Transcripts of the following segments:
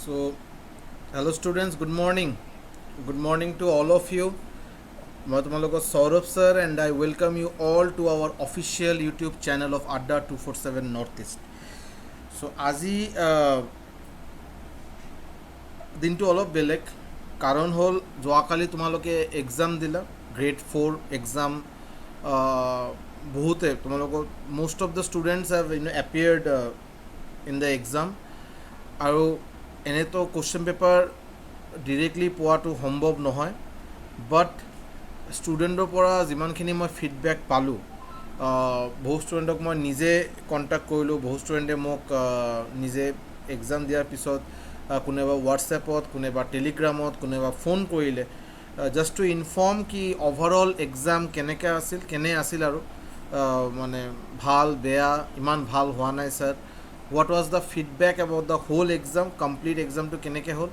So, hello students, good morning. Good morning to all of you. মই তোমালোকৰ Sourav sir and I welcome you all to our official YouTube channel of Adda 247 Northeast. So, আজি দিনটো অলপ বেলেগ কাৰণ হ'ল যোৱাকালি তোমালোকে এক্সাম দিলা গ্ৰেড 4 এক্সাম বহুতে তোমালোকৰ most of the students have appeared in the exam আৰু এনেতো কুৱেশ্যন পেপাৰ ডিৰেক্টলি পোৱাটো সম্ভৱ নহয় বাট ষ্টুডেণ্টৰ পৰা যিমানখিনি মই ফিডবেক পালোঁ বহু ষ্টুডেণ্টক মই নিজে কণ্টেক্ট কৰিলোঁ বহু ষ্টুডেণ্টে মোক নিজে এক্সাম দিয়াৰ পিছত কোনোবা হোৱাটছএপত কোনোবা টেলিগ্ৰামত কোনোবা ফোন কৰিলে জাষ্ট টু ইনফৰ্ম কি অভাৰঅল এক্সাম কেনে আছিল আৰু মানে ভাল বেয়া ইমান ভাল হোৱা নাই sir what was the feedback about the whole exam complete exam to কেনেকৈ হ'ল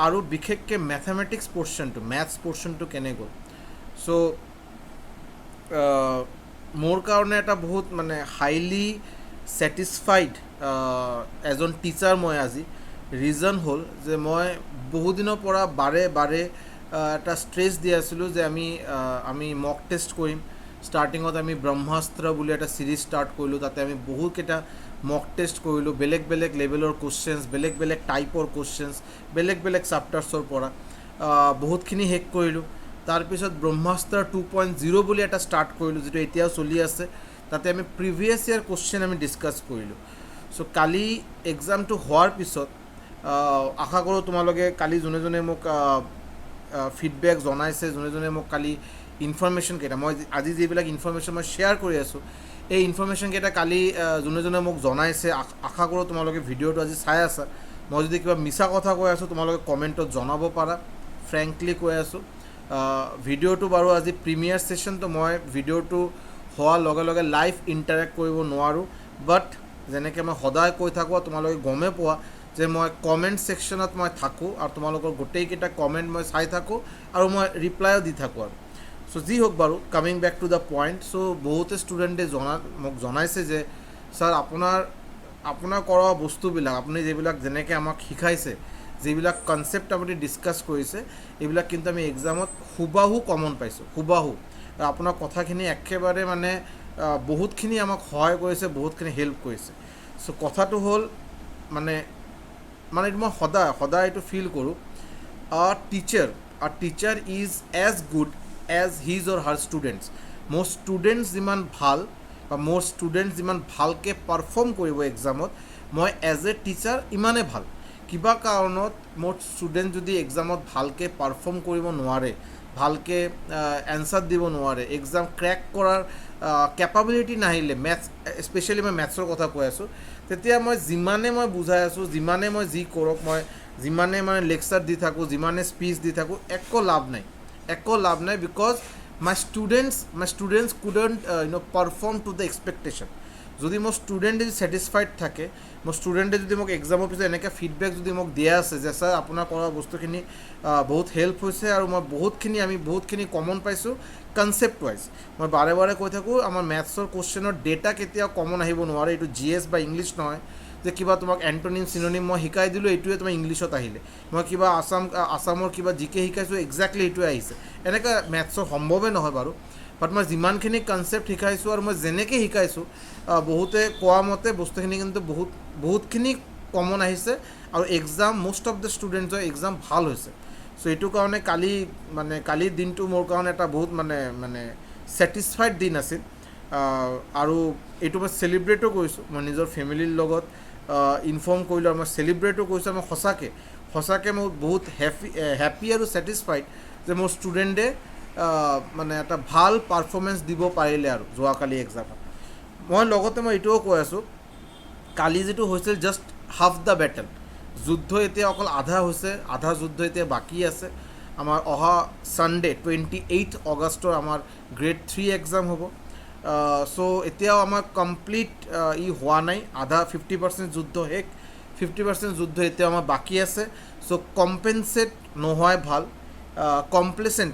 আৰু বিশেষকৈ মেথমেটিক্স পৰ্শ্যনটো মেথছ পৰ্শ্যনটো কেনে গ'ল চ' মোৰ কাৰণে এটা বহুত মানে হাইলি ছেটিছফাইড এজন টিচাৰ মই আজি ৰিজন হ'ল যে মই বহুদিনৰ পৰা বাৰে এটা ষ্ট্ৰেছ দি আছিলোঁ যে আমি মক টেষ্ট কৰিম ষ্টাৰ্টিঙত আমি ব্ৰহ্মাস্ত্ৰ বুলি এটা ছিৰিজ ষ্টাৰ্ট কৰিলোঁ তাতে আমি বহুতকেইটা মক টেষ্ট কৰিলোঁ বেলেগ লেভেলৰ কুৱেশ্যনছ বেলেগ টাইপৰ কুৱেশ্যনছ বেলেগ চাপ্টাৰ্ছৰ পৰা বহুতখিনি শেষ কৰিলোঁ তাৰপিছত ব্ৰহ্মাস্ত্ৰ 2.0 বুলি এটা ষ্টাৰ্ট কৰিলোঁ যিটো এতিয়াও চলি আছে তাতে আমি প্ৰিভিয়াছ ইয়াৰ কুৱেশ্যন আমি ডিছকাছ কৰিলোঁ চ' কালি এক্সামটো হোৱাৰ পিছত আশা কৰোঁ তোমালোকে কালি যোনে মোক ফিডবেক জনাইছে যোনে মোক কালি ইনফৰমেশ্যনকেইটা মই আজি যিবিলাক ইনফৰমেশ্যন মই শ্বেয়াৰ কৰি আছোঁ এই ইনফৰমেশ্যনকেইটা কালি যোনে মোক জনাইছে আশা কৰোঁ তোমালোকে ভিডিঅ'টো আজি চাই আছা মই যদি কিবা মিছা কথা কৈ আছোঁ তোমালোকে কমেণ্টত জনাব পাৰা ফ্ৰেংকলি কৈ আছোঁ ভিডিঅ'টো বাৰু আজি প্ৰিমিয়াৰ ছেশ্যনটো মই ভিডিঅ'টো হোৱাৰ লগে লাইভ ইণ্টাৰেক্ট কৰিব নোৱাৰোঁ বাট যেনেকৈ মই সদায় কৈ থাকোঁ তোমালোকে গমেই পোৱা যে মই কমেণ্ট ছেকশ্যনত মই থাকোঁ আৰু তোমালোকৰ গোটেইকেইটা কমেণ্ট মই চাই থাকোঁ আৰু মই ৰিপ্লাইও দি থাকোঁ আৰু চ' যি হওক বাৰু coming back to the point so' বহুতে ষ্টুডেণ্টে মোক জনাইছে যে ছাৰ আপোনাৰ কৰা বস্তুবিলাক আপুনি যিবিলাক যেনেকৈ আমাক শিকাইছে যিবিলাক কনচেপ্ট আপুনি ডিছকাছ কৰিছে এইবিলাক কিন্তু আমি এক্সামত হুবাহু কমন পাইছোঁ হুবাহু আপোনাৰ কথাখিনি একেবাৰে মানে বহুতখিনি আমাক সহায় কৰিছে বহুতখিনি হেল্প কৰিছে চ' কথাটো হ'ল মানে এইটো মই সদায় এইটো ফিল কৰোঁ a teacher is as good as his or her students মোৰ ষ্টুডেণ্টছ যিমান ভাল বা মোৰ ষ্টুডেণ্টছ যিমান ভালকৈ পাৰফৰ্ম কৰিব এক্সামত মই এজ এ টিচাৰ ইমানেই ভাল কিবা কাৰণত মোৰ ষ্টুডেণ্ট যদি এক্সামত ভালকৈ পাৰফৰ্ম কৰিব নোৱাৰে ভালকৈ এনচাৰ দিব নোৱাৰে এক্সাম ক্ৰেক কৰাৰ কেপাবিলিটি নাহিলে মেথছ স্পেচিয়েলি মই মেথছৰ কথা কৈ আছোঁ তেতিয়া মই যিমানে মই বুজাই আছোঁ যিমানে মই যি কৰক মই যিমানে মানে লেকচাৰ দি থাকোঁ যিমানে স্পীচ দি থাকোঁ একো লাভ নাই because my students couldn't perform to the expectation যদি মোৰ ষ্টুডেণ্ট যদি ছেটিছফাইড থাকে মোৰ ষ্টুডেণ্টে যদি মোক এক্সামৰ পিছত এনেকৈ ফিডবেক যদি মোক দিয়া আছে যে ছাৰ আপোনাৰ কৰা বস্তুখিনি বহুত হেল্প হৈছে আৰু মই বহুতখিনি কমন পাইছোঁ কনচেপ্ট ৱাইজ মই বাৰে কৈ থাকোঁ আমাৰ মেথছৰ কুৱেশ্যনৰ ডেটা কেতিয়াও কমন আহিব নোৱাৰে এইটো GS বা ইংলিছ নহয় যে কিবা তোমাক এণ্টনিম চিননিম মই শিকাই দিলোঁ এইটোৱে তোমাৰ ইংলিছত আহিলে মই কিবা আছামৰ কিবা GK শিকাইছোঁ এক্সেক্টলি এইটোৱে আহিছে এনেকৈ মেথছৰ সম্ভৱেই নহয় বাৰু বাট মই যিমানখিনি কনচেপ্ট শিকাইছোঁ আৰু মই যেনেকৈ শিকাইছোঁ বহুতে কোৱা মতে বস্তুখিনি কিন্তু বহুতখিনি কমন আহিছে আৰু এক্সাম মষ্ট অফ দ্য ষ্টুডেণ্টছৰ এক্সাম ভাল হৈছে চ' এইটো কাৰণে কালিৰ দিনটো মোৰ কাৰণে এটা বহুত মানে ছেটিছফাইড দিন আছিল আৰু এইটো মই চেলিব্ৰেটো কৰিছোঁ মই নিজৰ ফেমিলিৰ লগত ইনফৰ্ম কৰিলোঁ আৰু মই চেলিব্ৰেটো কৰিছোঁ মই সঁচাকৈ মই বহুত হেপী আৰু ছেটিছফাইড যে মোৰ ষ্টুডেণ্টে মানে এটা ভাল পাৰফৰ্মেঞ্চ দিব পাৰিলে আৰু যোৱাকালি এক্সামত মই লগতে মই এইটোও কৈ আছোঁ কালি যিটো হৈছিল জাষ্ট হাফ দ্য বেটেল যুদ্ধ এতিয়া অকল আধা হৈছে আধা যুদ্ধ এতিয়া বাকী আছে আমাৰ অহা ছানডে 28 অগষ্টৰ আমাৰ গ্ৰেড 3 এক্সাম হ'ব চ' এতিয়াও আমাৰ কমপ্লিট হোৱা নাই আধা 50% যুদ্ধ শেষ 50% যুদ্ধ এতিয়া আমাৰ বাকী আছে চ' কম্পেনছেট নোহোৱাই ভাল কমপ্লেচেণ্ট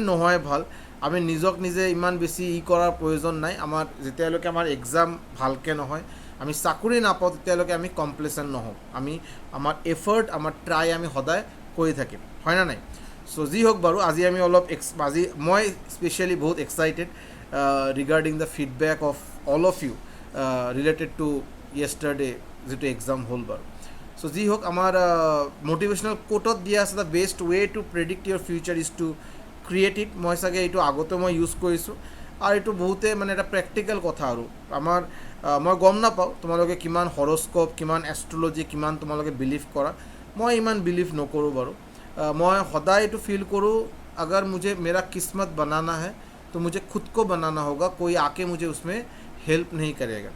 নোহোৱাই ভাল আমি নিজক নিজে ইমান বেছি কৰাৰ প্ৰয়োজন নাই আমাৰ যেতিয়ালৈকে আমাৰ এক্সাম ভালকৈ নহয় আমি চাকৰি নাপাওঁ তেতিয়ালৈকে আমি কমপ্লেচেণ্ট নহওঁ, আমি আমাৰ এফৰ্ট আমাৰ ট্ৰাই আমি সদায় কৰি থাকিম, হয় না নাই? চ' যি হওক বাৰু, আজি আমি অলপ আজি মই স্পেচিয়েলি বহুত excited regarding the feedback of all of you related to yesterday যিটো এক্সাম হ'ল বাৰু। চ' যি হওক, আমাৰ মটিভেশ্যনেল কোটত দিয়া আছে, the best way to predict your future is to create it. মই চাগে এইটো আগতে মই ইউজ কৰিছোঁ, আৰু এইটো বহুতে মানে এটা প্ৰেক্টিকেল কথা। আৰু আমাৰ মই গম নাপাওঁ তোমালোকে কিমান হৰস্কোপ, কিমান এষ্ট্ৰলজি, কিমান তোমালোকে বিলিভ কৰা। মই ইমান বিলিভ নকৰোঁ বাৰু। মই সদায় এইটো ফিল কৰোঁ, अगर मुझे मेरा किस्मत बनाना है तो मुझे खुद को बनाना होगा, कोई आके मुझे उसमें हेल्प नहीं करेगा,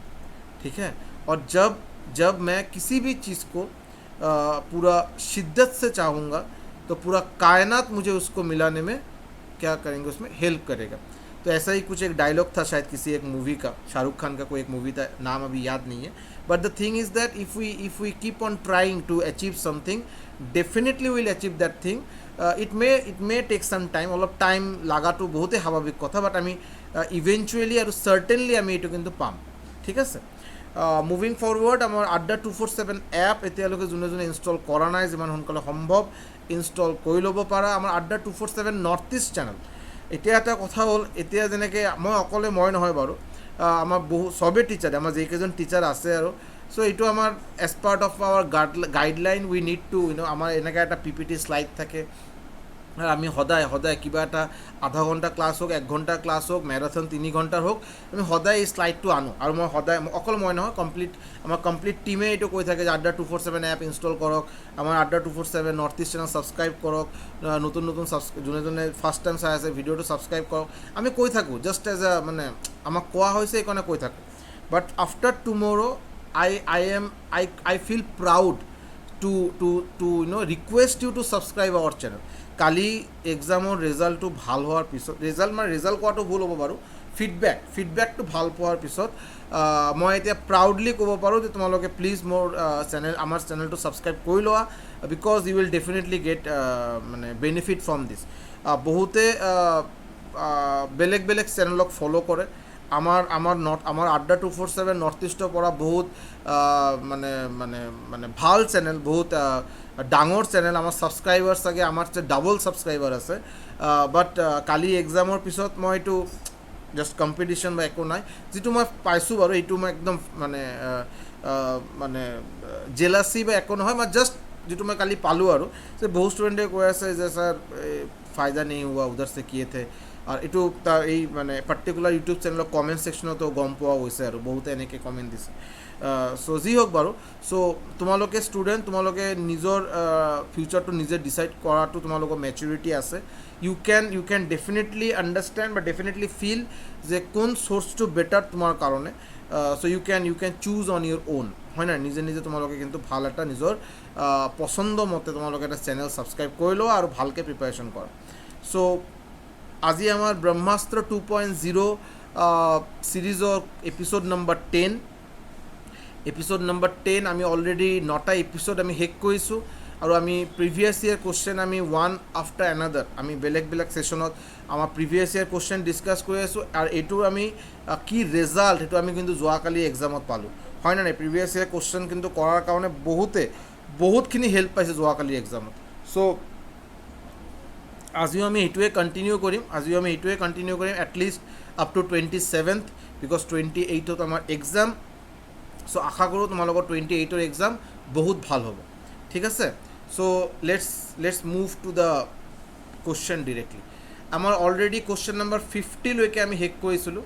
ठीक है? और जब मैं किसी भी चीज़ को पूरा शिद्दत से चाहूँगा तो पूरा कायनात मुझे उसको मिलाने में क्या करेंगे, उसमें हेल्प करेगा। तो ऐसा ही कुछ एक डायलॉग था शायद किसी एक मूवी का, शाहरुख खान का कोई एक मूवी था, नाम अभी याद नहीं है। But the thing is that if we keep on trying to achieve something, definitely will achieve that thing. It may take some time, अलप टाइम लागाটো বহুতেই স্বাভাৱিক কথা, বাট আমি ইভেঞ্চুৱেলি আৰু চাৰ্টেনলি আমি এইটো কিন্তু পাম, ঠিক আছে? মুভিং ফৰৱাৰ্ড, আমাৰ আড্ডা 247 এপ এতিয়ালৈকে যোনে যোনে ইনষ্টল কৰা নাই, যিমান সোনকালে সম্ভৱ ইনষ্টল কৰি ল'ব পাৰা। আমাৰ আড্ডা 247 নৰ্থ ইষ্ট চেনেল। এতিয়া এটা কথা হ'ল, এতিয়া যেনেকৈ মই অকলে মই নহয় বাৰু, আমাৰ চবেই টিচাৰ, আমাৰ যিকেইজন টিচাৰ আছে আৰু, চ' এইটো আমাৰ as part of our guideline we need to আমাৰ এনেকৈ এটা PPT শ্লাইড থাকে, আমি সদায় কিবা এটা আধা ঘণ্টা ক্লাছ হোক, 1 ঘণ্টা ক্লাছ হোক, মেৰাথন 3 ঘণ্টাৰ হোক, আমি সদায় এই শ্লাইডটো আনো। আৰু মই সদায়, অকল মই নহয়, আমাৰ কমপ্লিট টিমে এইটো কৈ থাকে যে আড্ডা 247 এপ ইনষ্টল কৰক, আমাৰ আড্ডা 247 নৰ্থ ইষ্ট চেনেল ছাবস্ক্ৰাইব কৰক, নতুন যোনে ফাৰ্ষ্ট টাইম চাই আছে ভিডিঅ'টো ছাবস্ক্ৰাইব কৰক। আমি কৈ থাকোঁ জাষ্ট এজ এ মানে আমাক কোৱা হৈছে এইকাৰণে কৈ থাকোঁ। But after tomorrow I feel proud to request you to subscribe our channel. কালি এক্সামৰ ৰিজাল্টটো ভাল হোৱাৰ পিছত, ৰিজাল্ট কোৱাটো ভুল হ'ব বাৰু, ফিডবেকটো ভাল পোৱাৰ পিছত মই এতিয়া প্ৰাউডলি ক'ব পাৰোঁ যে তোমালোকে প্লিজ আমাৰ চেনেলটো ছাবস্ক্ৰাইব কৰি লোৱা, because you will definitely get মানে বেনিফিট ফ্ৰম দিছ। বহুতে বেলেগ চেনেলক ফ'ল' কৰে। আমাৰ আড্ডা 247 নৰ্থ ইষ্টৰ পৰা বহুত মানে ভাল চেনেল, বহুত ডাঙৰ চেনেল, আমাৰ ছাবস্ক্ৰাইবাৰ চাগে আমাৰ ডাবল ছাবস্ক্ৰাইবাৰ আছে। বাট কালি এক্সামৰ পিছত মই এইটো জাষ্ট কম্পিটিশ্যন বা একো নাই, যিটো মই পাইছোঁ বাৰু এইটো মই একদম মানে জেলাচি বা একো নহয়, মই জাষ্ট যিটো মই কালি পালোঁ আৰু, যে বহু ষ্টুডেণ্টে কৈ আছে যে ছাৰ ফায়দা নেই হুৱা উধৰ সে কিয়ে থে। আৰু এইটো তাৰ এই মানে পাৰ্টিকুলাৰ ইউটিউব চেনেলৰ কমেণ্ট ছেকশ্যনতো গম পোৱা গৈছে আৰু বহুতে এনেকৈ কমেণ্ট দিছে। চ' যি হওক বাৰু, চ' তোমালোকে ষ্টুডেণ্ট, তোমালোকে নিজৰ ফিউচাৰটো নিজে ডিচাইড কৰাটো তোমালোকৰ মেচুৰিটি আছে। ইউ কেন ডেফিনেটলি আণ্ডাৰষ্টেণ্ড বা ডেফিনেটলি ফিল যে কোন চ'ৰ্চটো বেটাৰ তোমাৰ কাৰণে। So' you can choose on your own, হয় নাই? নিজে তোমালোকে কিন্তু ভাল এটা নিজৰ পচন্দ মতে তোমালোকে এটা চেনেল ছাবস্ক্ৰাইব কৰি লোৱা আৰু ভালকৈ প্ৰিপাৰেশ্যন কৰা। চ' আজি আমাৰ ব্ৰহ্মাস্ত্ৰ 2.0 ছিৰিজৰ এপিছ'ড নম্বৰ 10 আমি অলৰেডি 9টা এপিছ'ড আমি শেষ কৰিছোঁ, আৰু আমি প্ৰিভিয়াছ ইয়েৰ কুৱেশ্যন আমি ওৱান আফটাৰ এনাডাৰ আমি বেলেগ ছেশ্যনত আমাৰ প্ৰিভিয়াছ ইয়েৰ কুৱেশ্যন ডিছকাছ কৰি আছোঁ। আৰু এইটো আমি কি ৰিজাল্ট, সেইটো আমি কিন্তু যোৱাকালি এক্সামত পালোঁ, হয় নাই? প্ৰিভিয়াছ ইয়েৰ কুৱেশ্যন কিন্তু কৰাৰ কাৰণে বহুতখিনি হেল্প পাইছে যোৱাকালি এক্সামত। চ' আজিও আমি এইটোৱে কণ্টিনিউ কৰিম, at least up to 27th, because 28ত আমাৰ এক্সাম। চ' আশা কৰোঁ তোমালোকৰ 28ৰ এক্সাম বহুত ভাল হ'ব, ঠিক আছে? So' let's move to the question directly. আমাৰ অলৰেডি কুৱেশ্যন নম্বৰ 50লৈকে আমি শেষ কৰিছিলোঁ।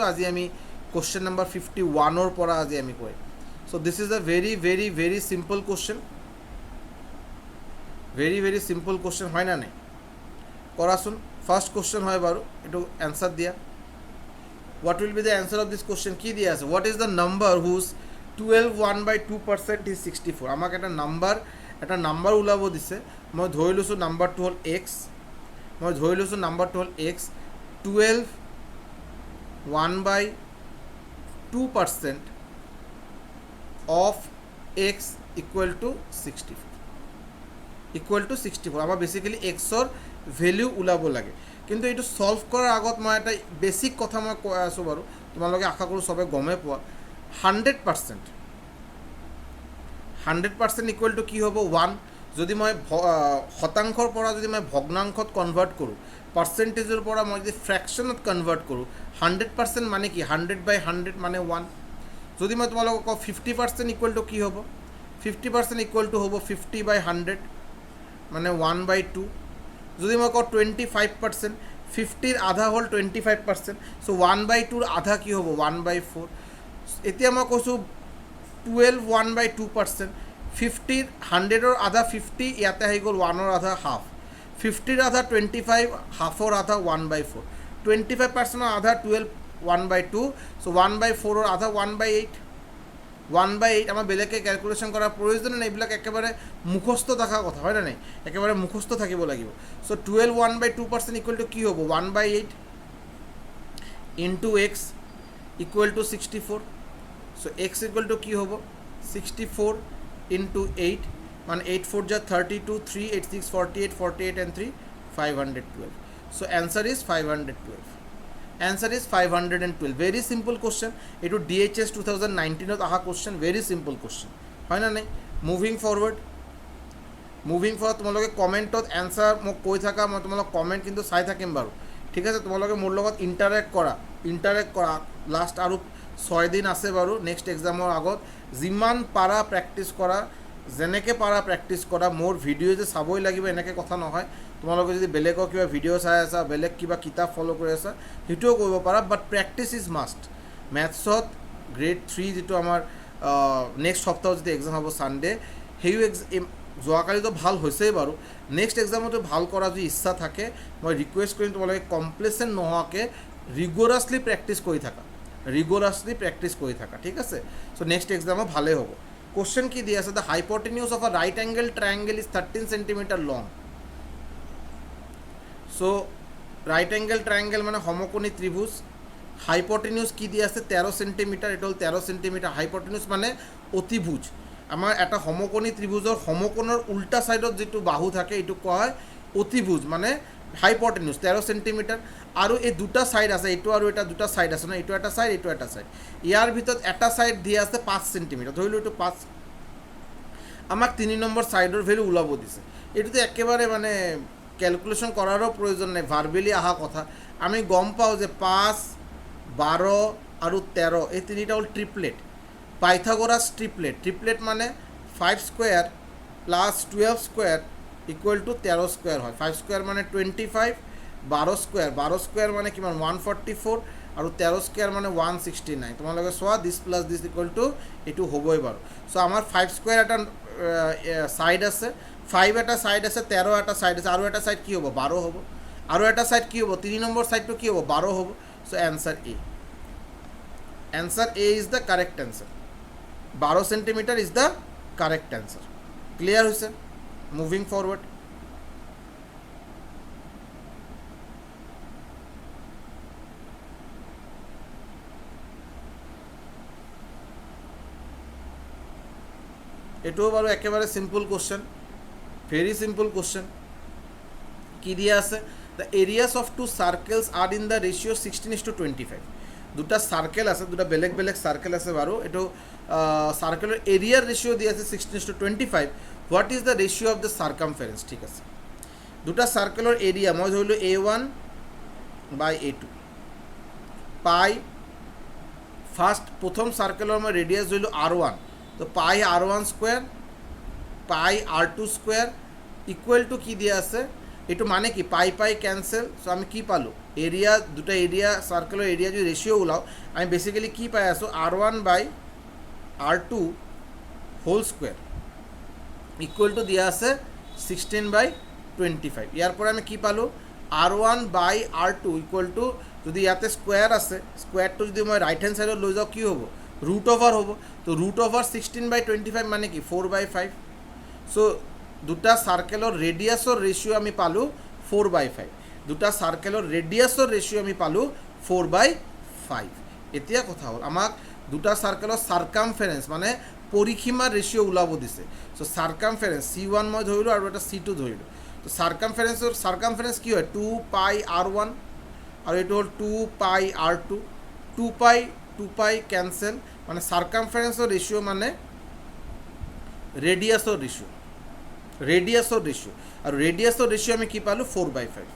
আজি আমি কুৱেশ্যন নম্বৰ 51ৰ পৰা আজি আমি কৰিম। So' this is a very simple question, very simple question, হয় না নাই? কৰাচোন। ফাৰ্ষ্ট কুৱেশ্যন হয় বাৰু, এইটো এনচাৰ দিয়া। What will be the answer of this question? কি দিয়া আছে? হোৱাট ইজ দ্য নাম্বাৰ হুজ 12 1/2% ইজ 64? আমাক এটা নাম্বাৰ ওলাব দিছে। মই ধৰি লৈছোঁ নাম্বাৰটো হ'ল x। 12 1/2% of x equal to 64। আমাৰ বেচিকেলি এক্সৰ ভেলিউ ওলাব লাগে। কিন্তু এইটো ছল্ভ কৰাৰ আগত মই এটা বেচিক কথা মই কৈ আছোঁ বাৰু, তোমালোকে আশা কৰোঁ চবে গমেই পোৱা 100% ইকুৱেল টু কি হ'ব 1 যদি মই শতাংশৰ পৰা যদি মই ভগ্নাংশত কনভাৰ্ট কৰোঁ পাৰ্চেণ্টেজৰ পৰা মই যদি ফ্ৰেকশ্যনত কনভাৰ্ট কৰোঁ 100% মানে কি 100/100 মানে 1 যদি মই তোমালোকক কওঁ 50% ইকুৱেল টু কি হ'ব 50% ইকুৱেল টু হ'ব 50/100 মানে 1/2 যদি মই কওঁ 25% 50ৰ আধা হ'ল 25% চ' 1/2ৰ আধা কি হ'ব 1/4 এতিয়া মই কৈছোঁ 12 1/2% 50ৰ 100ৰ আধা 50 ইয়াতে আহি গ'ল 1ৰ আধা হাফ 50ৰ আধা 25 হাফৰ আধা 1/4 25%ৰ আধা 12 1/2 চ' 1/4ৰ আধা 1/8 আমাৰ বেলেগকৈ কেলকুলেশ্যন কৰাৰ প্ৰয়োজন নাই এইবিলাক একেবাৰে মুখস্থ থকা কথা হয় নে নাই একেবাৰে মুখস্থ থাকিব লাগিব চ' 12 1/2% ইকুৱেল টু কি হ'ব 1/8 into x equal to 64 so' x equal to কি হ'ব 64 ইনটু 8 মানে 8 4 যা 32 3 8 6 48 48 and 3 512 so' answer is 512 answer is 512 very simple question etu DHS 2019 to aha question very simple question হয় না নাই moving forward তোমালোকে কমেণ্টত এনচাৰ মোক কৈ থাকা মই তোমালোক কমেণ্ট কিন্তু চাই থাকিম বাৰু ঠিক আছে তোমালোকে মোৰ লগত ইণ্টাৰেক্ট কৰা লাষ্ট আৰু 6 দিন আছে বাৰু নেক্সট এক্সামৰ আগত যিমান পাৰা প্ৰেক্টিছ কৰা যেনেকৈ পাৰা প্ৰেক্টিছ কৰা মোৰ ভিডিঅ' যে চাবই লাগিব এনেকৈ কথা নহয় তোমালোকে যদি বেলেগৰ কিবা ভিডিঅ' চাই আছা বেলেগ কিবা কিতাপ ফ'ল' কৰি আছা সেইটোও কৰিব পাৰা বাট প্ৰেক্টিছ ইজ মাষ্ট মেথছত গ্ৰেড 3 যিটো আমাৰ নেক্সট সপ্তাহত যদি এক্সাম হ'ব ছানডে সেইও যোৱাকালিতো ভাল হৈছেই বাৰু নেক্সট এক্সামতো ভাল কৰা যদি ইচ্ছা থাকে মই ৰিকুৱেষ্ট কৰিম তোমালোকে কমপ্লেচেণ্ট নোহোৱাকৈ ৰিগৰাছলি প্ৰেক্টিছ কৰি থাকা ঠিক আছে চ' নেক্সট এক্সামো ভালেই হ'ব কোশ্চেন কি দি আছে the hypotenuse of a right angle triangle is 13 centimetre long so' right angle triangle মানে সমকোণী ত্ৰিভুজ হাইপটেনিউজ কি দি আছে 13 সেন্টিমিটাৰ এইটো হ'ল 13 সেন্টিমিটাৰ হাইপটেনিউজ মানে অতিভুজ আমাৰ এটা সমকোণী ত্ৰিভুজৰ সমকোণৰ উল্টা ছাইডত যিটো বাহু থাকে এইটো কোৱা হয় অতিভুজ মানে হাইপটেনিউজ 13 সেন্টিমিটাৰ আৰু এই দুটা ছাইড আছে এইটো আৰু এটা দুটা ছাইড আছে ন এইটো এটা ছাইড ইয়াৰ ভিতৰত এটা ছাইড দিয়া আছে 5 সেন্টিমিটাৰ ধৰিলোঁ এইটো 5 আমাক 3 নম্বৰ ছাইডৰ ভেলু ওলাব দিছে এইটোতো একেবাৰে মানে কেলকুলেশ্যন কৰাৰো প্ৰয়োজন নাই ভাৰ্বেলি অহা কথা আমি গম পাওঁ যে 5 12 আৰু 13 এই তিনিটা হ'ল ট্ৰিপলেট পাইথাগোৰাছ ট্ৰিপলেট মানে 5 square plus 12 square equal two 13 square হয় 5 স্কুৱেৰ মানে 25 12 স্কুৱেৰ মানে কিমান 144 আৰু 13 স্কুৱেৰ মানে 169 তোমালোকে চোৱা দিছ প্লাছ দিছ ইকুৱেল টু এইটো হ'বই বাৰু চ' আমাৰ 5 স্কুৱেৰ এটা ছাইড আছে 5 এটা ছাইড আছে 13 এটা ছাইড আছে আৰু এটা ছাইড কি হ'ব 12 হ'ব আৰু এটা ছাইড কি হ'ব 3 নম্বৰ ছাইডটো কি হ'ব 12 হ'ব so' answer A is the correct answer 12 centimetre is the correct answer clear হৈছে মুভিং ফৰৱাৰ্ড এইটোও বাৰু একেবাৰে simple question very simple question কি দিয়া আছে the areas of two circles are in the ratio' 16:25 দুটা চাৰ্কেল আছে দুটা বেলেগ চাৰ্কেল আছে বাৰু এইটো চাৰ্কেলৰ এৰিয়াৰ ৰেচিঅ' দিয়া আছে 16:25 what is the ratio' of the circumference ঠিক আছে দুটা চাৰ্কেলৰ এৰিয়া মই ধৰিলোঁ A1/A2 পাই ফাৰ্ষ্ট প্ৰথম চাৰ্কেলৰ মই ৰেডিয়াছ ধৰিলোঁ R1 তো পাই R1 স্কুৱেৰ পাই R2 স্কুৱেৰ ইকুৱেল টু কি দিয়া আছে এইটো মানে কি পাই কেঞ্চেল চ' আমি কি পালোঁ এৰিয়া দুটা এৰিয়া চাৰ্কেলৰ এৰিয়া যদি ৰেচিঅ' ওলাওঁ আমি বেচিকেলি কি পাই আছোঁ R1/R2 whole square equal two দিয়া আছে 16/25 ইয়াৰ পৰা আমি কি পালোঁ R1/R2 ইকুৱেল টু যদি ইয়াতে স্কুৱেৰ আছে স্কুৱেৰটো যদি মই ৰাইট হেণ্ড ছাইডত লৈ যাওঁ কি হ'ব ৰুট অভাৰ হ'ব তো ৰুট অভাৰ 16/25 মানে কি 4/5 চ' দুটা চাৰ্কেলৰ ৰেডিয়াছৰ ৰেচিঅ' আমি পালোঁ 4/5 দুটা চাৰ্কেলৰ ৰেডিয়াছৰ ৰেচিঅ' আমি পালোঁ 4/5 এতিয়া কথা হ'ল আমাক দুটা চাৰ্কেলৰ চাৰ্কামফাৰেঞ্চ মানে পৰিসীমাৰ ৰেচিঅ' ওলাব দিছে চ' চাৰ্কামফাৰেঞ্চ C1 মই ধৰিলোঁ আৰু এটা C2 ধৰিলোঁ তো চাৰ্কামফাৰেঞ্চ কি হয় 2πr1 আৰু এইটো হ'ল 2πr2 টু পাই কেঞ্চেল মানে চাৰ্কামফাৰেঞ্চৰ ৰেচিঅ' মানে ৰেডিয়াছৰ ৰেচিঅ' আৰু ৰেডিয়াছৰ ৰেচিঅ' আমি কি পালোঁ 4/5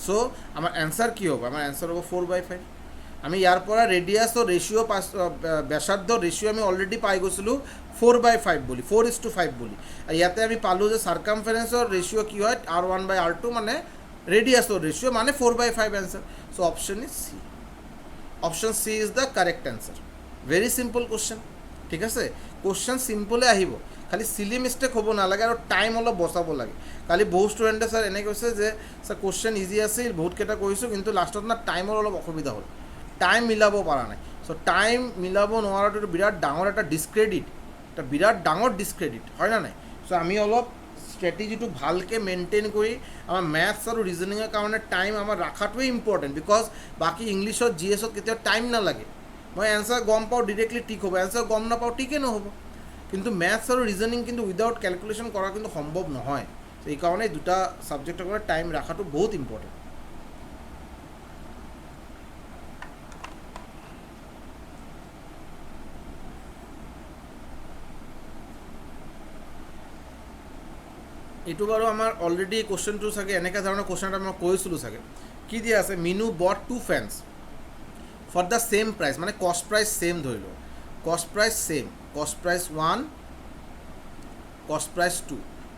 চ' আমাৰ এনচাৰ কি হ'ব আমাৰ এনচাৰ হ'ব 4/5 আমি ইয়াৰ পৰা ৰেডিয়াছৰ ৰেচিঅ' ব্যাসাৰ্ধৰ ৰেচিঅ' আমি অলৰেডি পাই গৈছিলোঁ 4/5 বুলি 4:5 বুলি আৰু ইয়াতে আমি পালোঁ যে চাৰ্কামফাৰেঞ্চৰ ৰেচিঅ' কি হয় R1/R2 মানে ৰেডিয়াছৰ ৰেচিঅ' মানে 4/5 answer so' option is C option C is the correct answer very simple question ঠিক আছে কুৱেশ্যন চিম্পলে আহিব খালি চিলি মিষ্টেক হ'ব নালাগে আৰু টাইম অলপ বচাব লাগে কালি বহুত ষ্টুডেণ্টে ছাৰ এনে কৈছে যে ছাৰ কুৱেশ্যন ইজি আছিল বহুতকেইটা কৰিছোঁ কিন্তু লাষ্টত না টাইমৰ অলপ অসুবিধা হ'ল টাইম মিলাব পৰা নাই চ' টাইম মিলাব নোৱাৰাটো বিৰাট ডাঙৰ এটা ডিছক্ৰেডিট এটা বিৰাট ডাঙৰ ডিছক্ৰেডিট হয় না নাই চ' আমি অলপ ষ্ট্ৰেটেজিটো ভালকৈ মেইনটেইন কৰি আমাৰ মেথছ আৰু ৰিজনিঙৰ কাৰণে টাইম আমাৰ ৰখাটোৱে ইম্পৰ্টেণ্ট বিকজ বাকী ইংলিছত GSত কেতিয়াও টাইম নালাগে মই এনচাৰ গম পাওঁ ডিৰেক্টলি টিক হ'ব এনচাৰ গম নাপাওঁ টিকেই নহ'ব কিন্তু মেথছ আৰু ৰিজনিং কিন্তু উইদাউট কেলকুলেশ্যন কৰা কিন্তু সম্ভৱ নহয় এইকাৰণে দুটা ছাবজেক্টৰ কাৰণে টাইম ৰখাটো বহুত ইম্পৰ্টেণ্ট এইটো বাৰু আমাৰ অলৰেডি কুৱেশ্যনটো চাগে এনেকুৱা ধৰণৰ কুৱেশ্যন এটা মই কৈছিলোঁ চাগে কি দিয়া আছে Minu bought 2 fans for the same price মানে কষ্ট প্ৰাইচ ছেম ধৰি লওঁ কষ্ট প্ৰাইচ ছেম কষ্ট প্ৰাইচ 1 কষ্ট প্ৰাইচ 2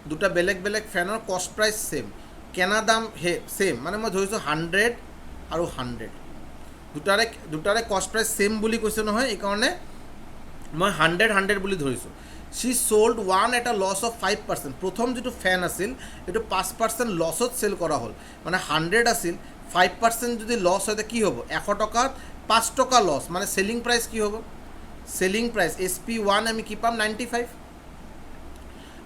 দুটা বেলেগ বেলেগ ফেনৰ কষ্ট প্ৰাইচ ছেম কেনা দাম ছেম মানে মই ধৰিছোঁ 100 আৰু 100 দুটাৰে কষ্ট প্ৰাইচ ছেম বুলি কৈছে নহয় এইকাৰণে মই 100 বুলি ধৰিছোঁ she sold one at a loss of 5% প্ৰথম যিটো ফেন আছিল এইটো 5% লছত চেল কৰা হ'ল মানে 100 আছিল 5% যদি লছ হয় কি হ'ব 100 টকাত 5 টকা লছ মানে সেলিং প্ৰাইচ কি হ'ব সেলিং প্ৰাইচ SP1 আমি কি পাম 95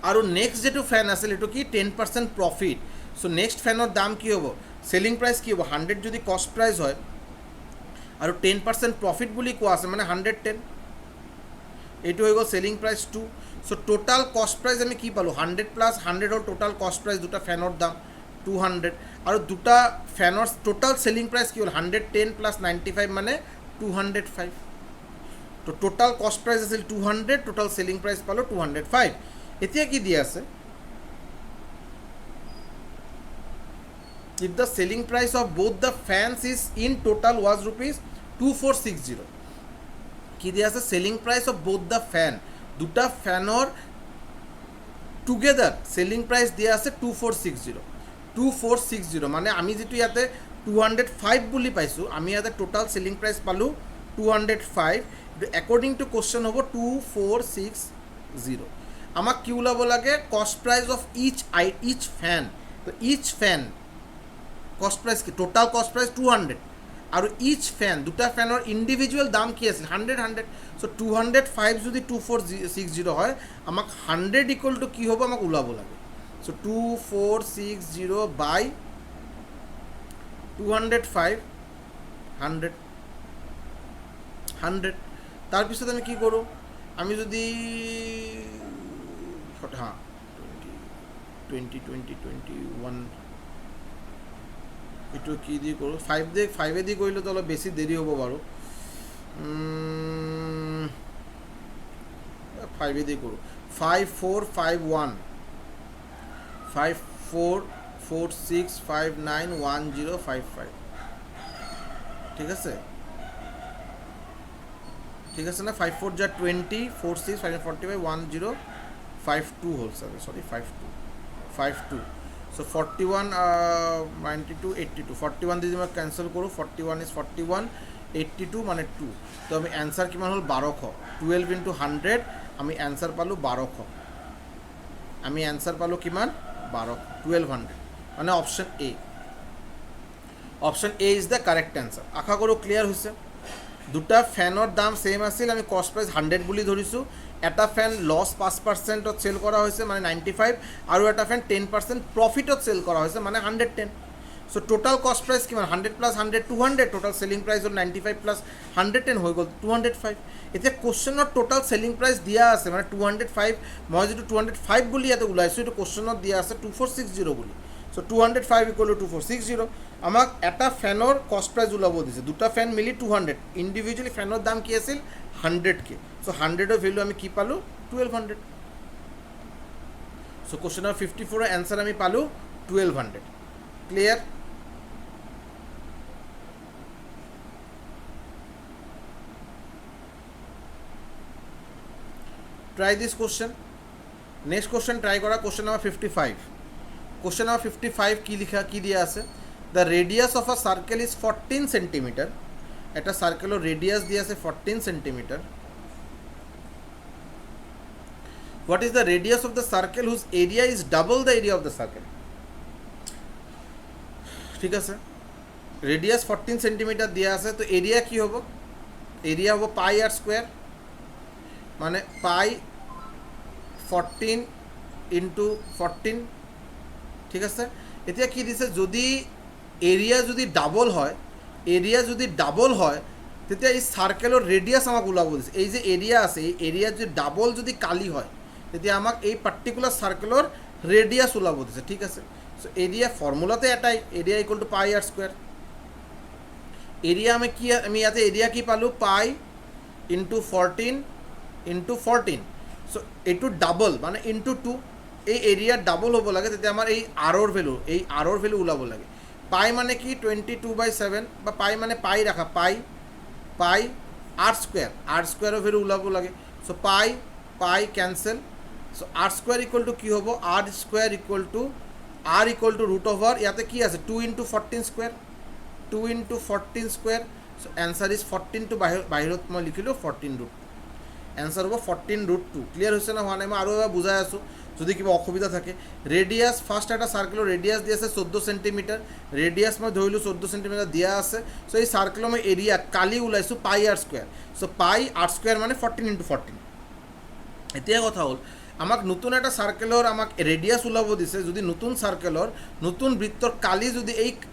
আৰু নেক্সট যেটো ফেন আছিল এটো কি 10% প্ৰফিট সো নেক্সট ফেনৰ দাম কি হ'ব সেলিং প্ৰাইচ কি হ'ব 100 যদি কষ্ট প্ৰাইচ হয় আৰু 10% প্ৰফিট বুলি কোৱা আছে মানে 110 এইটো হৈ গ'ল সেলিং প্ৰাইচ 2 সো টোটাল কষ্ট প্ৰাইচ আমি কি পালোঁ 100 প্লাস 100 হ'ল টোটাল কষ্ট প্ৰাইচ দুটা ফেনৰ দাম 200 আৰু দুটা ফেনৰ টোটাল সেলিং প্ৰাইচ কি হ'ল 110 প্লাস 95 মানে 205 তো টোটাল কষ্ট প্ৰাইচ আছিল 200 টোটাল সেলিং প্ৰাইচ পালোঁ 205 এতিয়া কি দিয়া আছে if the selling price of both the fans is in total was rupees 2460 কি দিয়া আছে selling price of both the fan দুটা ফ্যানৰ টুগেদাৰ সেলিং প্ৰাইস দিয়া আছে 2460 মানে আমি যেটো ইয়াতে 205 বুলি পাইছো আমি ইয়াতে টোটাল সেলিং প্ৰাইস পালো 205 অ্যাকর্ডিং টু কোশ্চেন হ'ব 2460 আমাক কি ওলাব লাগে কস্ট প্রাইস অফ ইচ ফ্যান তো ইচ ফ্যান কস্ট প্রাইস কি টোটাল কস্ট প্রাইস 200 আৰু ইচ ফ্যান দুটা ফ্যানৰ ইন্ডিভিজুয়াল দাম কি আছিল 100 সো 205 যদি 2460 হয় আমাক 100 ইকুয়াল টু কি হ'ব আমাক ওলাব লাগে সো 2460 বাই 205 100 তার পিছত আমি কি করব আমি যদি হ্যাঁ 20 এটো কি দি করো 5 এ দি কইলে তো অলপ বেশি দেরি হবো বাৰু 5 এ দি করো 5451 5446591055 ঠিক আছে না 54 যা 20 46 545 1052 হোল সরি 52 so 41 92 82 41 যদি মই ক্যান্সেল কৰো 41 is 41 82 মানে 2 তো আমি आंसर কিমান হল 1200 12 into 100 আমি आंसर পালো 1200 আমি आंसर পালো কিমান 1200 মানে option A is the correct answer আশা কৰো ক্লিয়াৰ হৈছে দুটা ফ্যানৰ দাম সেম আছিল আমি কস্ট প্ৰাইস 100 বুলি ধৰিছো এটা ফ্যান লস 5% ত সেল কৰা হয়েছে মানে 95 আৰু এটা ফ্যান 10% প্রফিটত সেল করা হয়েছে মানে 110 সো টোটাল কস্ট প্রাইস কিমান 100 প্লাস 100 200 টোটাল সেলিং প্রাইস হল 95 প্লাস 110 হৈ গল 205 এতিয়া কোশ্চেনত টোটাল সেলিং প্রাইস দিয়া আছে মানে 205 মই যেটো 205 বুলি ইয়াতে উলাইছো এটো কোশ্চেনত দিয়া আছে 2460 বুলি সো 205 = 2460 আমাক এটা ফেনৰ কষ্ট প্ৰাইচ ওলাব দিছে, দুটা ফেন মিলি 200, ইণ্ডিভিজুৱেলি ফেনৰ দাম কি আছিল 100K, চ' 100ৰ ভেলু আমি কি পালোঁ 1200। চ' কুৱেশ্যন নম্বৰ 54ৰ এনচাৰ আমি পালোঁ 1200। Clear? Try this question. Next question try কৰা, কুৱেশ্যন নম্বৰ 55। কুৱেশ্যন নম্বৰ 55 কি লিখা, কি দিয়া আছে? The radius of a circle is 14 centimetre. এটা চাৰ্কেলৰ ৰেডিয়াছ দিয়া আছে 14 centimetre. What is the radius of the circle whose area is double the area of the circle? ঠিক আছে, ৰেডিয়াছ 14 সেন্টিমিটাৰ দিয়া আছে, তো এৰিয়া কি হ'ব? এৰিয়া হ'ব পাই আৰ স্কুৱেৰ, মানে পাই 14 ইনটু 14। ঠিক আছে, এতিয়া কি দিছে, যদি এৰিয়া যদি ডাবল হয়, এৰিয়া যদি ডাবল হয় তেতিয়া এই চাৰ্কেলৰ ৰেডিয়াছ আমাক ওলাব দিছে। এই যে এৰিয়া আছে, এই এৰিয়া যদি ডাবল যদি কালি হয় তেতিয়া আমাক এই পাৰ্টিকুলাৰ চাৰ্কেলৰ ৰেডিয়াছ ওলাব দিছে। ঠিক আছে, চ' এৰিয়া ফৰ্মুলাতে এটাই, এৰিয়া ইকুৱেল টু পাই আৰ স্কুৱেৰ। এৰিয়া আমি ইয়াতে এৰিয়া কি পালোঁ, পাই ইনটু 14 ইনটু 14। চ' এইটো ডাবল মানে ইনটু 2, এই এৰিয়া ডাবল হ'ব লাগে, তেতিয়া আমাৰ এই আৰৰ ভেলু, এই আৰৰ ভেলু ওলাব লাগে। পাই মানে কি 22/7, বা পাই মানে পাই ৰাখা, পাই আৰ স্কুৱেৰ, আৰ স্কুৱেৰৰ ভেলু ওলাব লাগে। So' pi cancel, so' R square equal to কি হ'ব, R square equal to R equal to root over, ইয়াতে কি আছে 2 into 14 square, 2 into 14 square. So' answer is 14 two, বাহিৰত মই লিখিলোঁ 14 ৰুট। এনচাৰ হ'ব 14√2। ক্লিয়াৰ হৈছে না হোৱা নাই? মই আৰু এবাৰ বুজাই আছোঁ যদি কিবা অসুবিধা থাকে। ৰেডিয়াছ, ফাৰ্ষ্ট এটা চাৰ্কেলৰ ৰেডিয়াছ দিয়া আছে 14 সেন্টিমিটাৰ, ৰেডিয়াছ মই ধৰিলোঁ 14 সেন্টিমিটাৰ দিয়া আছে। চ' এই চাৰ্কেলৰ মই এৰিয়া কালি ওলাইছোঁ পাই আৰ স্কুৱেৰ। চ' পাই আৰ স্কুৱেৰ মানে 14 ইনটু 14। এতিয়া কথা হ'ল, আমাক নতুন এটা চাৰ্কেলৰ আমাক ৰেডিয়াছ ওলাব দিছে। যদি নতুন চাৰ্কেলৰ, নতুন বৃত্তৰ কালি যদি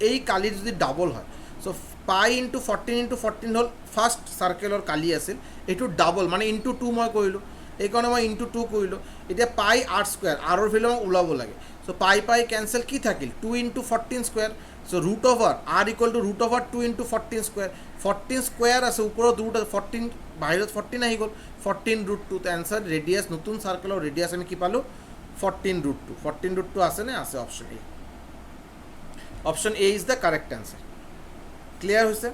এই কালিৰ যদি ডাবল হয়, চ' পাই ইনটু 14 হ'ল ফাৰ্ষ্ট চাৰ্কেলৰ কালি আছিল, এইটো ডাবল মানে ইনটু 2 মই কৰিলোঁ, এইকাৰণে মই ইনটু 2 কৰিলোঁ। এতিয়া পাই আৰ স্কুৱেৰ, আৰৰ ভেলু মই ওলাব লাগে। চ' পাই কেঞ্চেল, কি থাকিল 2 into 14 square. So' root over R equal to root over 2 into 14 square. 14 square আছে, ওপৰত ৰুট আছে 14, বাহিৰত 14 আহি গ'ল, 14√2। তো এনচাৰ ৰেডিয়াছ, নতুন চাৰ্কেলৰ ৰেডিয়াছ আমি কি পালোঁ 14√2। 14√2 আছেনে? আছে, option A. Option A is the correct answer. Clear হৈছে?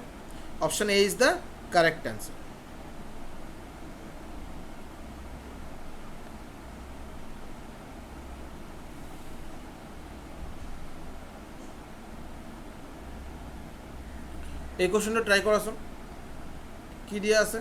Option A is the correct answer. এই কুৱেশ্যনটো ট্ৰাই কৰাচোন, কি দিয়া আছে?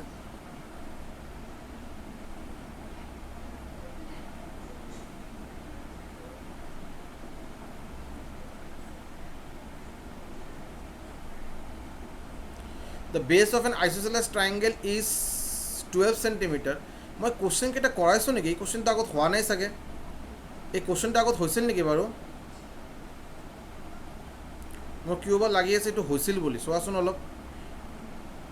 The base of an isosceles triangle is 12 centimeter. মই কুৱেশ্যন কেইটা কৰাইছোঁ নেকি? এই কুৱেশ্যনটো আগত হোৱা নাই চাগে। এই কুৱেশ্যনটো আগত হৈছিল নেকি বাৰু? মোৰ কিয়বা লাগি আছে এইটো হৈছিল বুলি, চোৱাচোন অলপ।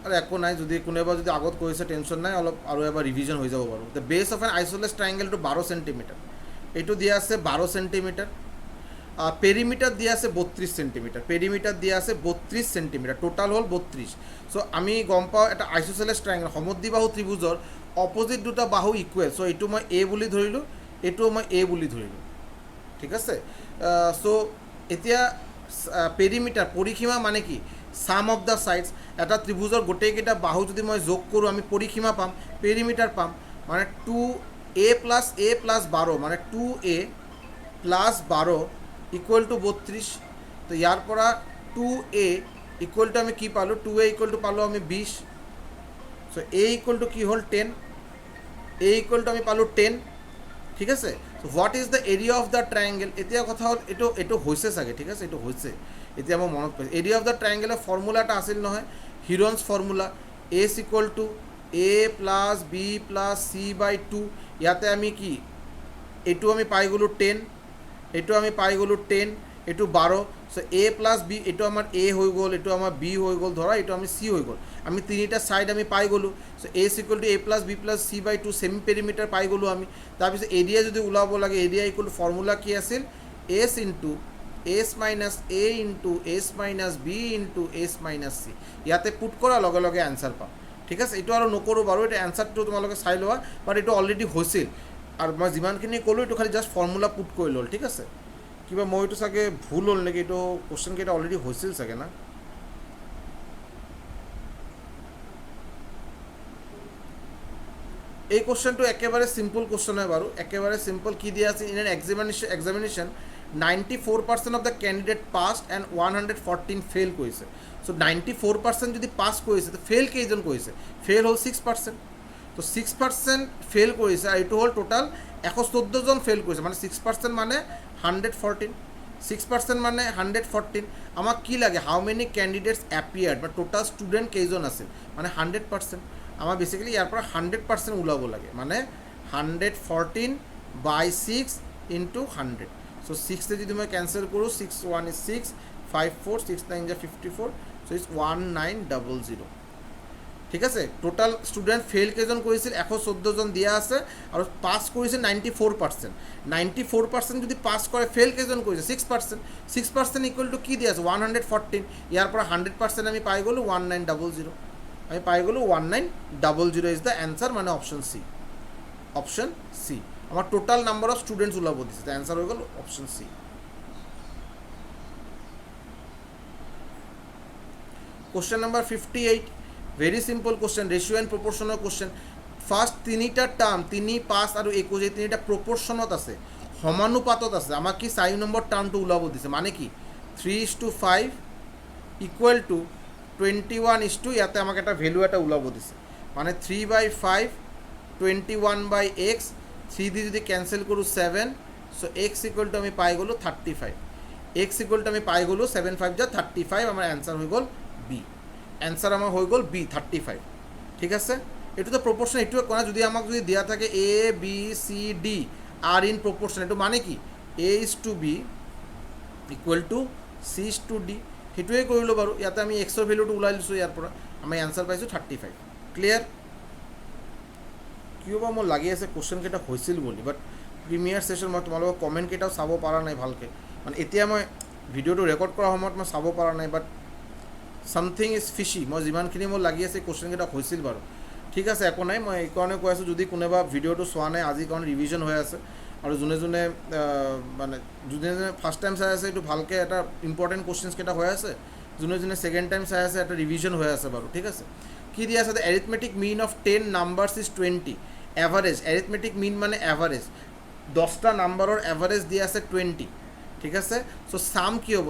আৰু একো নাই, যদি কোনোবা যদি আগত কৰিছে টেনশ্যন নাই, অলপ আৰু এবাৰ ৰিভিজন হৈ যাব বাৰু। দ্য বেছ অফ এন আইচলেছ ট্ৰাইংগেলটো 12 সেন্টিমিটাৰ, এইটো দিয়া আছে 12 সেন্টিমিটাৰ। পেৰিমিটাৰ দিয়া আছে 32 সেন্টিমিটাৰ, পেৰিমিটাৰ দিয়া আছে 32 সেন্টিমিটাৰ, টোটাল হ'ল 32। চ' আমি গম পাওঁ এটা আইচোচেলেছ ট্ৰাইংগেল, সমদ্বিবাহু ত্ৰিভুজৰ অপজিট দুটা বাহু ইকুৱেল। চ' এইটো মই এ বুলি ধৰিলোঁ, এইটো মই এ বুলি ধৰিলোঁ। ঠিক আছে, চ' এতিয়া পেৰিমিটাৰ, পৰিসীমা মানে কি? Sum of the sides. এটা ত্ৰিভুজৰ গোটেইকেইটা বাহু যদি মই যোগ কৰোঁ আমি পৰিসীমা পাম, পেৰিমিটাৰ পাম। মানে 2a + 12, মানে 2a + 12 ইকুৱেল টু 32। তো ইয়াৰ পৰা 2a ইকুৱেল টু আমি কি পালোঁ? 2a ইকুৱেল টু পালোঁ আমি 20। চ' a ইকুৱেল টু কি হ'ল 10, a ইকুৱেল টু আমি পালোঁ 10। ঠিক আছে, what is the area of the triangle? এতিয়া কথা হ'ল এইটো হৈছে চাগে, ঠিক আছে, এইটো হৈছে, এতিয়া মই মনত পাইছোঁ। এৰিয়া অফ দ্য ট্ৰাইংগেলৰ ফৰ্মুলা এটা আছিল নহয়, Heron's formula, S equal to a + b + c/2। ইয়াতে আমি কি, এইটো আমি পাই গ'লোঁ 10, এইটো আমি পাই গ'লোঁ 10, এইটো 12। চ' a + b, এইটো আমাৰ a হৈ গ'ল, এইটো আমাৰ b হৈ গ'ল, ধৰা এইটো আমি c হৈ গ'ল। আমি তিনিটা ছাইড আমি পাই গ'লোঁ। চ' a equal to a + b + c/2, semi perimeter পাই গ'লোঁ আমি। তাৰপিছত এৰিয়া যদি ওলাব লাগে, এৰিয়া ইকুৱেল টু ফৰ্মুলা কি আছিল? S into S minus A into S minus B into S minus C ইয়াতে পুট কৰাৰ লগে লগে এনচাৰ পাম ঠিক আছে এইটো আৰু নকৰোঁ বাৰু এইটো এনচাৰটো তোমালোকে চাই লোৱা বাট এইটো অলৰেডি হৈছিল আৰু মই যিমানখিনি ক'লোঁ এইটো খালি জাষ্ট ফৰ্মুলা পুট কৰি ল'ল ঠিক আছে কিবা মই এইটো চাগে ভুল হ'ল নেকি এইটো কুৱেশ্যন কেইটা অলৰেডি হৈছিল চাগে না এই কুৱেশ্যনটো একেবাৰে চিম্পল কুৱেশ্যন হয় বাৰু একেবাৰে চিম্পল কি দিয়া আছে in an examination 94% of the candidate pass and 114 fail কৰিছে চ' 94% যদি পাছ কৰিছে তো ফেইল কেইজন কৰিছে ফেইল হ'ল 6% তো 6% ফেইল কৰিছে আৰু এইটো হ'ল টোটাল 114 জন ফেইল কৰিছে মানে 6% মানে 114 6% মানে 114 আমাক কি লাগে হাউ মেনি কেণ্ডিডেটছ এপিয়াৰ্ড বা টোটাল ষ্টুডেণ্ট কেইজন আছিল মানে 100% আমাৰ বেচিকেলি ইয়াৰ পৰা 100% ওলাব লাগে মানে 114 বাই 6 ইনটু 100 চ' 6 যদি মই কেঞ্চেল কৰোঁ 6 1 is 6 5 4 6 9 is 54 চ' ইটছ 1900 ঠিক আছে টোটাল ষ্টুডেণ্ট ফেইল কেইজন কৰিছিল 114 জন দিয়া আছে আৰু পাছ কৰিছে 94% 94% যদি পাছ কৰে ফেইল কেইজন কৰিছে 6% ইকুৱেল টু কি দিয়া আছে 114 ইয়াৰ পৰা 100% আমি পাই গ'লোঁ 1900 আমি পাই গ'লোঁ 1900 ইজ দ্য এনচাৰ মানে অপশ্যন চি আমাৰ টোটাল নাম্বাৰ অফ ষ্টুডেণ্টছ ওলাব দিছে এনচাৰ হৈ গ'ল option C question number 58 very simple question ratio' and প্ৰপৰ্শ্যনৰ কুৱেশ্যন ফাৰ্ষ্ট তিনিটা টাৰ্ম 3 5 আৰু 21 এই তিনিটা প্ৰপৰ্শ্যনত আছে সমানুপাতত আছে আমাক কি 4 নম্বৰ টাৰ্মটো ওলাব দিছে মানে কি 3:5 ইকুৱেল টু 21 ইয়াতে আমাক এটা ভেলু এটা ওলাব দিছে মানে 3/5 21/x 3 দি যদি কেঞ্চেল কৰোঁ 7 চ' x ইকুৱেল টু আমি পাই গ'লোঁ 35 x ইকুৱেল টু আমি পাই গ'লোঁ 7 5 যা 35 আমাৰ এনচাৰ হৈ গ'ল বি এনচাৰ আমাৰ হৈ গ'ল বি 35 ঠিক আছে এইটোতো প্ৰপৰ্শ্যন এইটোৱে কোৱা যদি আমাক যদি দিয়া থাকে A B C D are in proportion এইটো মানে কি A is to B equal to C is to D সেইটোৱে কৰিলোঁ বাৰু ইয়াতে আমি এক্সৰ ভেলুটো ওলাই লৈছোঁ ইয়াৰ পৰা আমি এনচাৰ পাইছোঁ 35 ক্লিয়াৰ কিয় বা মোৰ লাগি আছে কুৱেশ্যন কেইটা হৈছিল বুলি বাট প্ৰিমিয়াৰ ছেশ্যন মই তোমালোকৰ কমেণ্ট কেইটাও চাব পৰা নাই ভালকৈ মানে এতিয়া মই ভিডিঅ'টো ৰেকৰ্ড কৰাৰ সময়ত মই চাব পৰা নাই বাট ছামথিং ইজ ফিছি মই যিমানখিনি মোৰ লাগি আছে কুৱেশ্যন কেইটা হৈছিল বাৰু ঠিক আছে একো নাই মই এইকাৰণে কৈ আছোঁ যদি কোনোবা ভিডিঅ'টো চোৱা নাই আজি কাৰণ ৰিভিজন হৈ আছে আৰু যোনে যোনে ফাৰ্ষ্ট টাইম চাই আছে এইটো ভালকৈ এটা ইম্পৰ্টেণ্ট কুৱেশ্যনছ কেইটা হৈ আছে যোনে যোনে ছেকেণ্ড টাইম চাই আছে এটা ৰিভিজন হৈ আছে বাৰু ঠিক আছে কি দিয়া আছে arithmetic mean of 10 numbers is 20 average arithmetic mean মানে এভাৰেজ 10টা নাম্বাৰৰ এভাৰেজ দিয়া আছে 20 ঠিক আছে চ' চাম কি হ'ব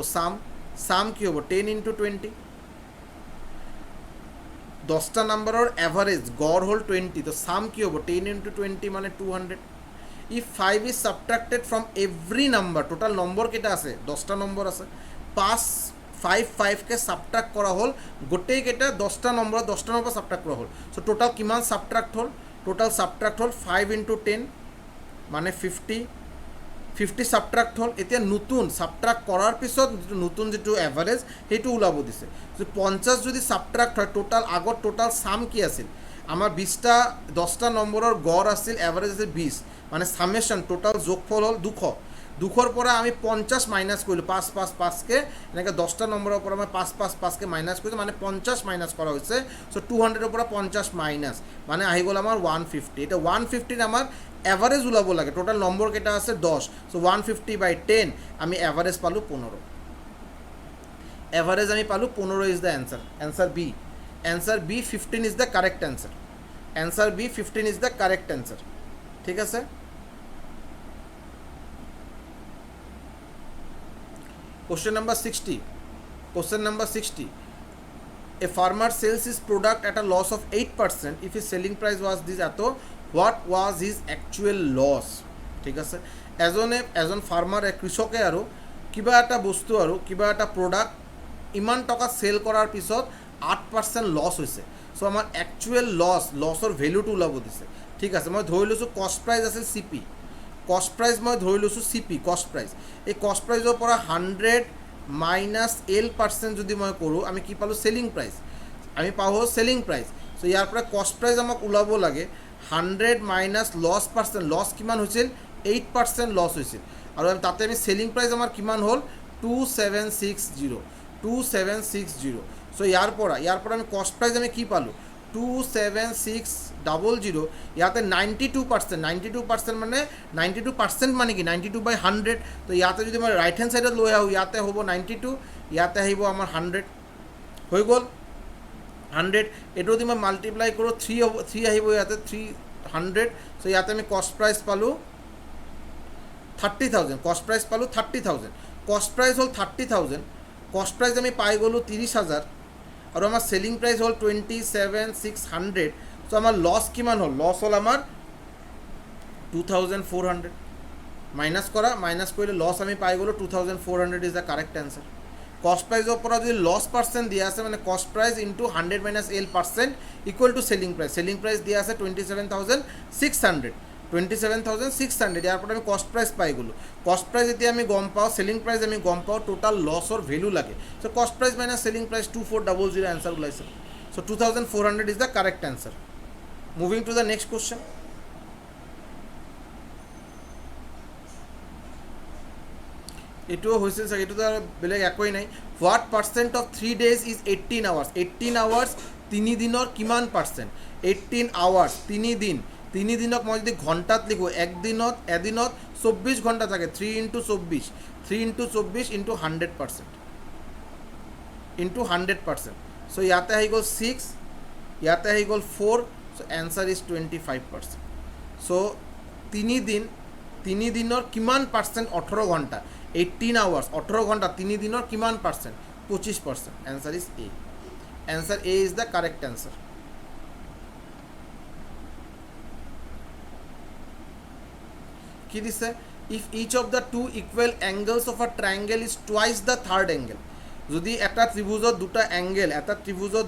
চাম কি হ'ব 10 ইনটু 20 10টা নাম্বাৰৰ এভাৰেজ গড় হ'ল 20 তো চাম কি হ'ব 10 ইনটু 20 মানে 200 if 5 is subtracted from every number total number কেইটা আছে 10টা নম্বৰ আছে 5 কে সাবট্ৰাক্ট কৰা হ'ল গোটেই কেইটা 10টা নম্বৰ সাবট্ৰাক্ট কৰা হ'ল সো টোটাল কিমান সাবট্ৰাক্ট হ'ল টোটাল সাবট্ৰাক্ট হ'ল 5 ইনটু 10 মানে 50 সাবট্ৰাক্ট হ'ল এতিয়া নতুন সাবট্ৰাক্ট কৰাৰ পিছত নতুন যেটো এভাৰেজ হেতু ওলাব দিছে যে 50 যদি সাবট্ৰাক্ট হয় টোটাল আগত টোটাল সাম কি আছিল আমাৰ 20টা 10টা নম্বৰৰ গড় আছিল এভাৰেজ আছিল 20 মানে সামেশন টোটাল যোগফল হ'ল 200 পৰা আমি 50 মাইনাস কৰিলোঁ 5 কে এনেকৈ 10টা নম্বৰৰ পৰা আমি 5 কে মাইনাস কৰিছোঁ মানে 50 মাইনাস কৰা হৈছে সো 200 পৰা 50 মাইনাস মানে আহি গ'ল আমাৰ 150 এটা 150 আমাৰ এভাৰেজ ওলাব লাগে টোটাল নম্বৰ কেইটা আছে 10 সো 150/10 আমি এভাৰেজ পালো 15 এভাৰেজ আমি পালো 15 is the answer B 15 is the correct answer B 15 is the correct answer ঠিক আছে Question number 60. A farmer sells his product at a loss of 8%. If his selling price was this ato, what was his actual loss? ঠিক আছে এজন farmer কৃষকে আৰু কিবা এটা বস্তু আৰু কিবা এটা প্ৰডাক্ট ইমান টকা সেল কৰাৰ পিছত 8% লছ হৈছে সো আমাৰ একচুৱেল লছৰ ভ্যালুটো ওলাব দিছে ঠিক আছে মই ধৰি লৈছোঁ কষ্ট প্ৰাইস আছিল CP কষ্ট প্ৰাইস মই ধৰি লৈছোঁ CP কষ্ট প্ৰাইস এই কষ্ট প্ৰাইসৰ পৰা 100 মাইনাস L% যদি মই কৰোঁ আমি কি পালোঁ সেলিং প্ৰাইস আমি পাওঁ সেলিং প্ৰাইস সো ইয়াৰ পৰা কষ্ট প্ৰাইস আমাক ওলাব লাগে 100 মাইনাস লছ কিমান হৈছিল 8% লছ হৈছিল আৰু তাতে আমি সেলিং প্ৰাইস আমাৰ কিমান হ'ল 2760 2760 সো ইয়াৰ পৰা আমি কষ্ট প্ৰাইচ আমি কি পালোঁ 27600 ইয়াতে 92% মানে 92% মানে কি 92/100 তো ইয়াতে যদি মই ৰাইট হেণ্ড ছাইডত লৈ আহোঁ ইয়াতে হ'ব 92 ইয়াতে আহিব আমাৰ 100 হৈ গ'ল 100 এইটো যদি মই মাল্টিপ্লাই কৰোঁ 3 হ'ব 3 আহিব ইয়াতে 300 সো ইয়াতে আমি কষ্ট প্ৰাইচ পালোঁ 30,000 কষ্ট প্ৰাইচ পালোঁ 30,000 কষ্ট প্ৰাইচ হ'ল 30,000 কষ্ট প্ৰাইচ আমি পাই গ'লোঁ 30,000 আৰু আমাৰ সেলিং প্ৰাইচ হ'ল 27,600 সো আমাৰ লছ কিমান হ'ল লছ হ'ল আমাৰ 2,400 মাইনাছ কৰিলে লছ আমি পাই গ'লোঁ 2,400 ইজ দ্য কাৰেক্ট এনচাৰ কষ্ট প্ৰাইচৰ পৰা যদি লছ পাৰ্চেণ্ট দিয়া আছে মানে cost price into 100 minus L% equal to selling price দিয়া আছে 27,600 ইয়াৰ পৰা আমি কষ্ট প্ৰাইচ পাই গ'লোঁ কষ্ট প্ৰাইচ যেতিয়া আমি গম পাওঁ সেলিং প্ৰাইচ আমি গম পাওঁ টোটাল লছৰ ভেলু লাগে চ' কষ্ট price minus selling price 2400 answer ওলাইছে চ' 2,400 is the correct answer moving to the next question এইটোও হৈছিল চাগে এইটোতো আৰু বেলেগ একোৱেই নাই what percent of 3 days is 18 hours 18 hours 3 দিনৰ কিমান পাৰ্চেণ্ট 18 hours 3 দিনক মই যদি ঘণ্টাত লিখোঁ এদিনত 24 ঘণ্টা থাকে 3 × 24 ইনটু 100% চ' ইয়াতে আহি গ'ল 6 ইয়াতে আহি গ'ল 4 চ' এনচাৰ ইজ 25% চ' 3 দিনৰ কিমান পাৰ্চেণ্ট 18 ঘণ্টা 18 hours 18 ঘণ্টা 3 দিনৰ কিমান percent 25% answer is A answer A is the correct answer কি দিছে if each of the two equal angles of a triangle is twice the third angle যদি এটা ত্ৰিভুজত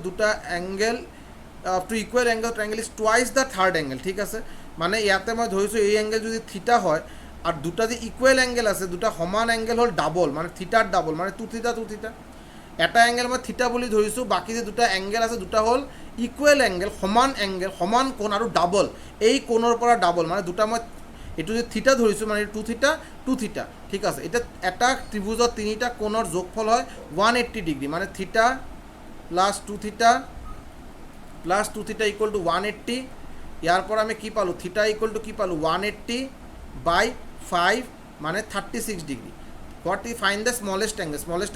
দুটা angle two equal angle triangle is twice the third angle ঠিক আছে মানে ইয়াতে মই ধৰিছোঁ এই এংগল যদি থিটা হয় আৰু দুটা যে ইকুৱেল এংগল আছে দুটা সমান এংগল হ'ল ডাবল মানে থিটাৰ ডাবল মানে 2 থিটা এটা এংগল মই থিটা বুলি ধৰিছোঁ বাকী যে দুটা এংগল আছে দুটা হ'ল ইকুৱেল এংগল সমান কোণ আৰু ডাবল এই কোণৰ পৰা ডাবল মানে দুটা মই এইটো যে থিটা ধৰিছোঁ মানে 2 থিটা ঠিক আছে এতিয়া এটা ত্ৰিভুজত তিনিটা কোণৰ যোগফল হয় 180 ডিগ্ৰী মানে থিটা প্লাছ 2 থিটা ইকুৱেল টু 180 ইয়াৰ পৰা আমি কি পালোঁ থিটা ইকুৱেল টু কি পালোঁ 180/5 মানে 36 degree what E fine the smallest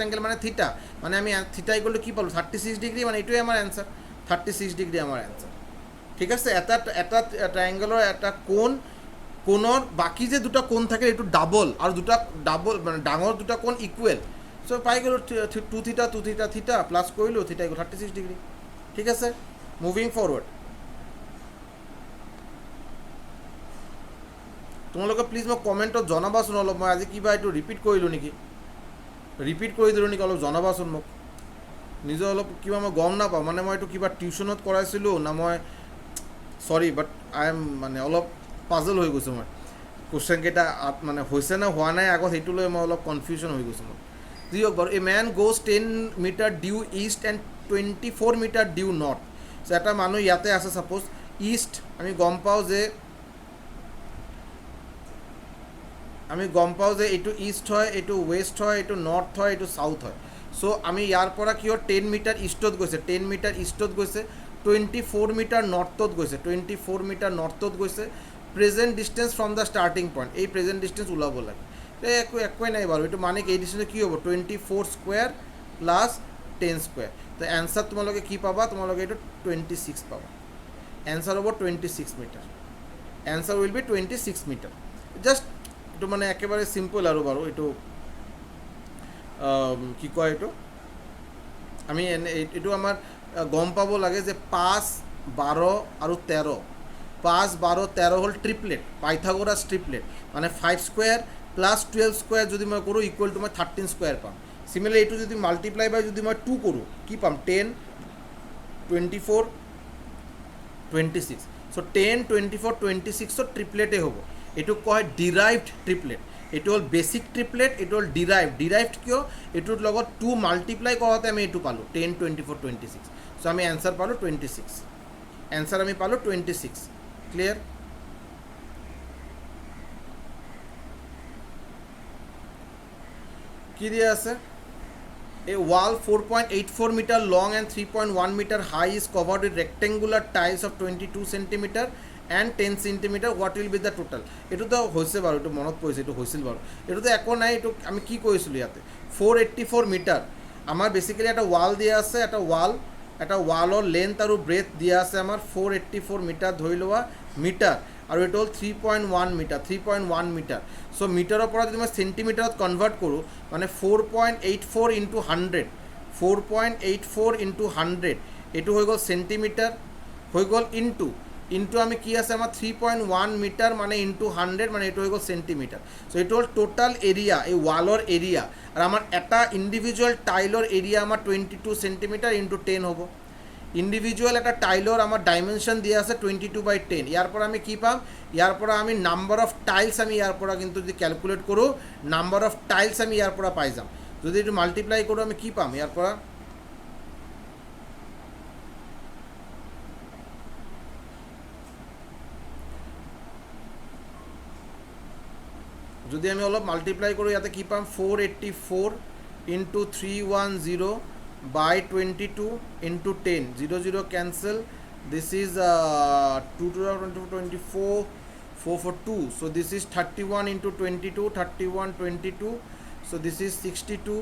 angle মানে থিটা মানে আমি থিটা ইকুৱেল টু কি পালোঁ 36 ডিগ্ৰী মানে এইটোৱে আমাৰ এনচাৰ 36 ডিগ্ৰী আমাৰ এনচাৰ ঠিক আছে এটা ট্ৰাইংগলৰ এটা কোণৰ বাকী যে দুটা কোণ থাকে এইটো ডাবল আৰু দুটা ডাবল মানে ডাঙৰ দুটা কোণ ইকুৱেল চ' পাই গ'লোঁ 2 থিটা প্লাছ কৰিলোঁ থিটা ইকুৱেল 36 ডিগ্ৰী ঠিক আছে মুভিং ফৰৱাৰ্ড তোমালোকে প্লিজ মোক কমেণ্টত জনাবাচোন অলপ মই আজি কিবা এইটো ৰিপিট কৰি দিলোঁ নেকি অলপ জনাবাচোন মোক নিজে অলপ কিবা মই গম নাপাওঁ মানে মই এইটো কিবা টিউশ্যনত কৰাইছিলোঁ না মই চৰি বাট আই এম মানে অলপ পাজল হৈ গৈছোঁ মই কুৱেশ্যন কেইটা মানে হৈছে নে হোৱা নাই আগত সেইটো লৈ মই অলপ কনফিউজন হৈ গৈছোঁ মই যি হওক বাৰু a man goes 10 metre due east and 24 metre due north so' এটা মানুহ ইয়াতে আছে ছাপ'জ ইষ্ট আমি গম পাওঁ যে এইটো ইষ্ট হয় এইটো ৱেষ্ট হয় এইটো নৰ্থ হয় এইটো চাউথ হয় চ' আমি ইয়াৰ পৰা কি হয় 10 মিটাৰ ইষ্টত গৈছে 24 মিটাৰ নৰ্থত গৈছে present distance from the starting point এই প্ৰেজেণ্ট ডিষ্টেঞ্চ ওলাব লাগে একোৱেই নাই বাৰু এইটো মানে কি এই ডিষ্টেঞ্চ কি হ'ব 24 স্কুৱেৰ প্লাছ 10 স্কুৱেৰ তো এনচাৰ তোমালোকে কি পাবা তোমালোকে এইটো 26 পাবা এনচাৰ হ'ব 26 metre answer will be 26 metre just এইটো মানে একেবাৰে চিম্পল আৰু বাৰু এইটো কি কয় এইটো আমি এইটো আমাৰ গম পাব লাগে যে 5, 12 আৰু 13 5, 12, 13 হ'ল ট্ৰিপলেট পাইথাগোৰাছ ট্ৰিপলেট মানে 5 স্কুৱেৰ প্লাছ 12 স্কুৱেৰ যদি মই কৰোঁ ইকুৱেল টু মই 13 স্কুৱেৰ পাম চিমিলাৰলি এইটো যদি মাল্টিপ্লাই বাই যদি মই 2 কৰোঁ কি পাম 10, 24, 26 চ' 10, 24, 26 ট্ৰিপলেটেই হ'ব এইটোক কয় ডিৰাইভড ট্ৰিপলেট এইটো হ'ল বেছিক ট্ৰিপলেট এইটো হ'ল ডিৰাইভড কিয় এইটোৰ লগত 2 মাল্টিপ্লাই কৰোঁতে আমি এইটো পালোঁ 10, 24, 26 চ' আমি এনচাৰ পালোঁ 26 এনচাৰ আমি পালোঁ 26 ক্লিয়াৰ কি দিয়া আছে A wall 4.84 meter long and 3.1 meter high is covered with rectangular tiles of 22 centimeter and 10 centimeter. What will be the total? এইটো তো হৈছে বাৰু, এইটো মনত পৰিছে, এইটো হৈছিল বাৰু, এইটোতো একো নাই, এইটো আমি কি কৰিছিলোঁ ইয়াতে 484 মিটাৰ আমাৰ বেচিকেলি এটা ৱাল দিয়া আছে, এটা ৱালৰ লেন্থ আৰু ব্ৰেথ দিয়া আছে আমাৰ 484 মিটাৰ ধৰি লোৱা মিটাৰ, আৰু এইটো হ'ল 3.1 মিটাৰ। চ' মিটাৰৰ পৰা যদি মই চেণ্টিমিটাৰত কনভাৰ্ট কৰোঁ মানে 4.84 ইণ্টু 100, 4.84 ইণ্টু 100 এইটো হৈ গ'ল চেণ্টিমিটাৰ, হৈ গ'ল ইণ্টু আমি কি আছে আমাৰ 3.1 মিটাৰ মানে ইণ্টু 100 মানে এইটো হৈ গ'ল চেণ্টিমিটাৰ। চ' এইটো হ'ল টোটাল এৰিয়া, এই ৱালৰ এৰিয়া, আৰু আমাৰ এটা ইণ্ডিভিজুৱেল টাইলৰ এৰিয়া আমাৰ 22 চেণ্টিমিটাৰ ইণ্টু 10 হ'ব। ইণ্ডিভিজুৱেল এটা টাইলৰ আমাৰ ডাইমেনশ্যন দিয়া আছে 22/10। ইয়াৰ পৰা আমি কি পাম, ইয়াৰ পৰা আমি নাম্বাৰ অফ টাইলছ আমি ইয়াৰ পৰা কিন্তু যদি কেলকুলেট কৰোঁ নাম্বাৰ অফ টাইলছ আমি ইয়াৰ পৰা পাই যাম। যদি এইটো মাল্টিপ্লাই কৰোঁ আমি কি পাম ইয়াৰ পৰা, যদি আমি অলপ মাল্টিপ্লাই কৰোঁ ইয়াতে কি পাম 484 into 310 by 22 into 10, 0 0 cancel, this is 2 to 24, 4 for 2, so this is 31 into 22, 31 22, so this is 62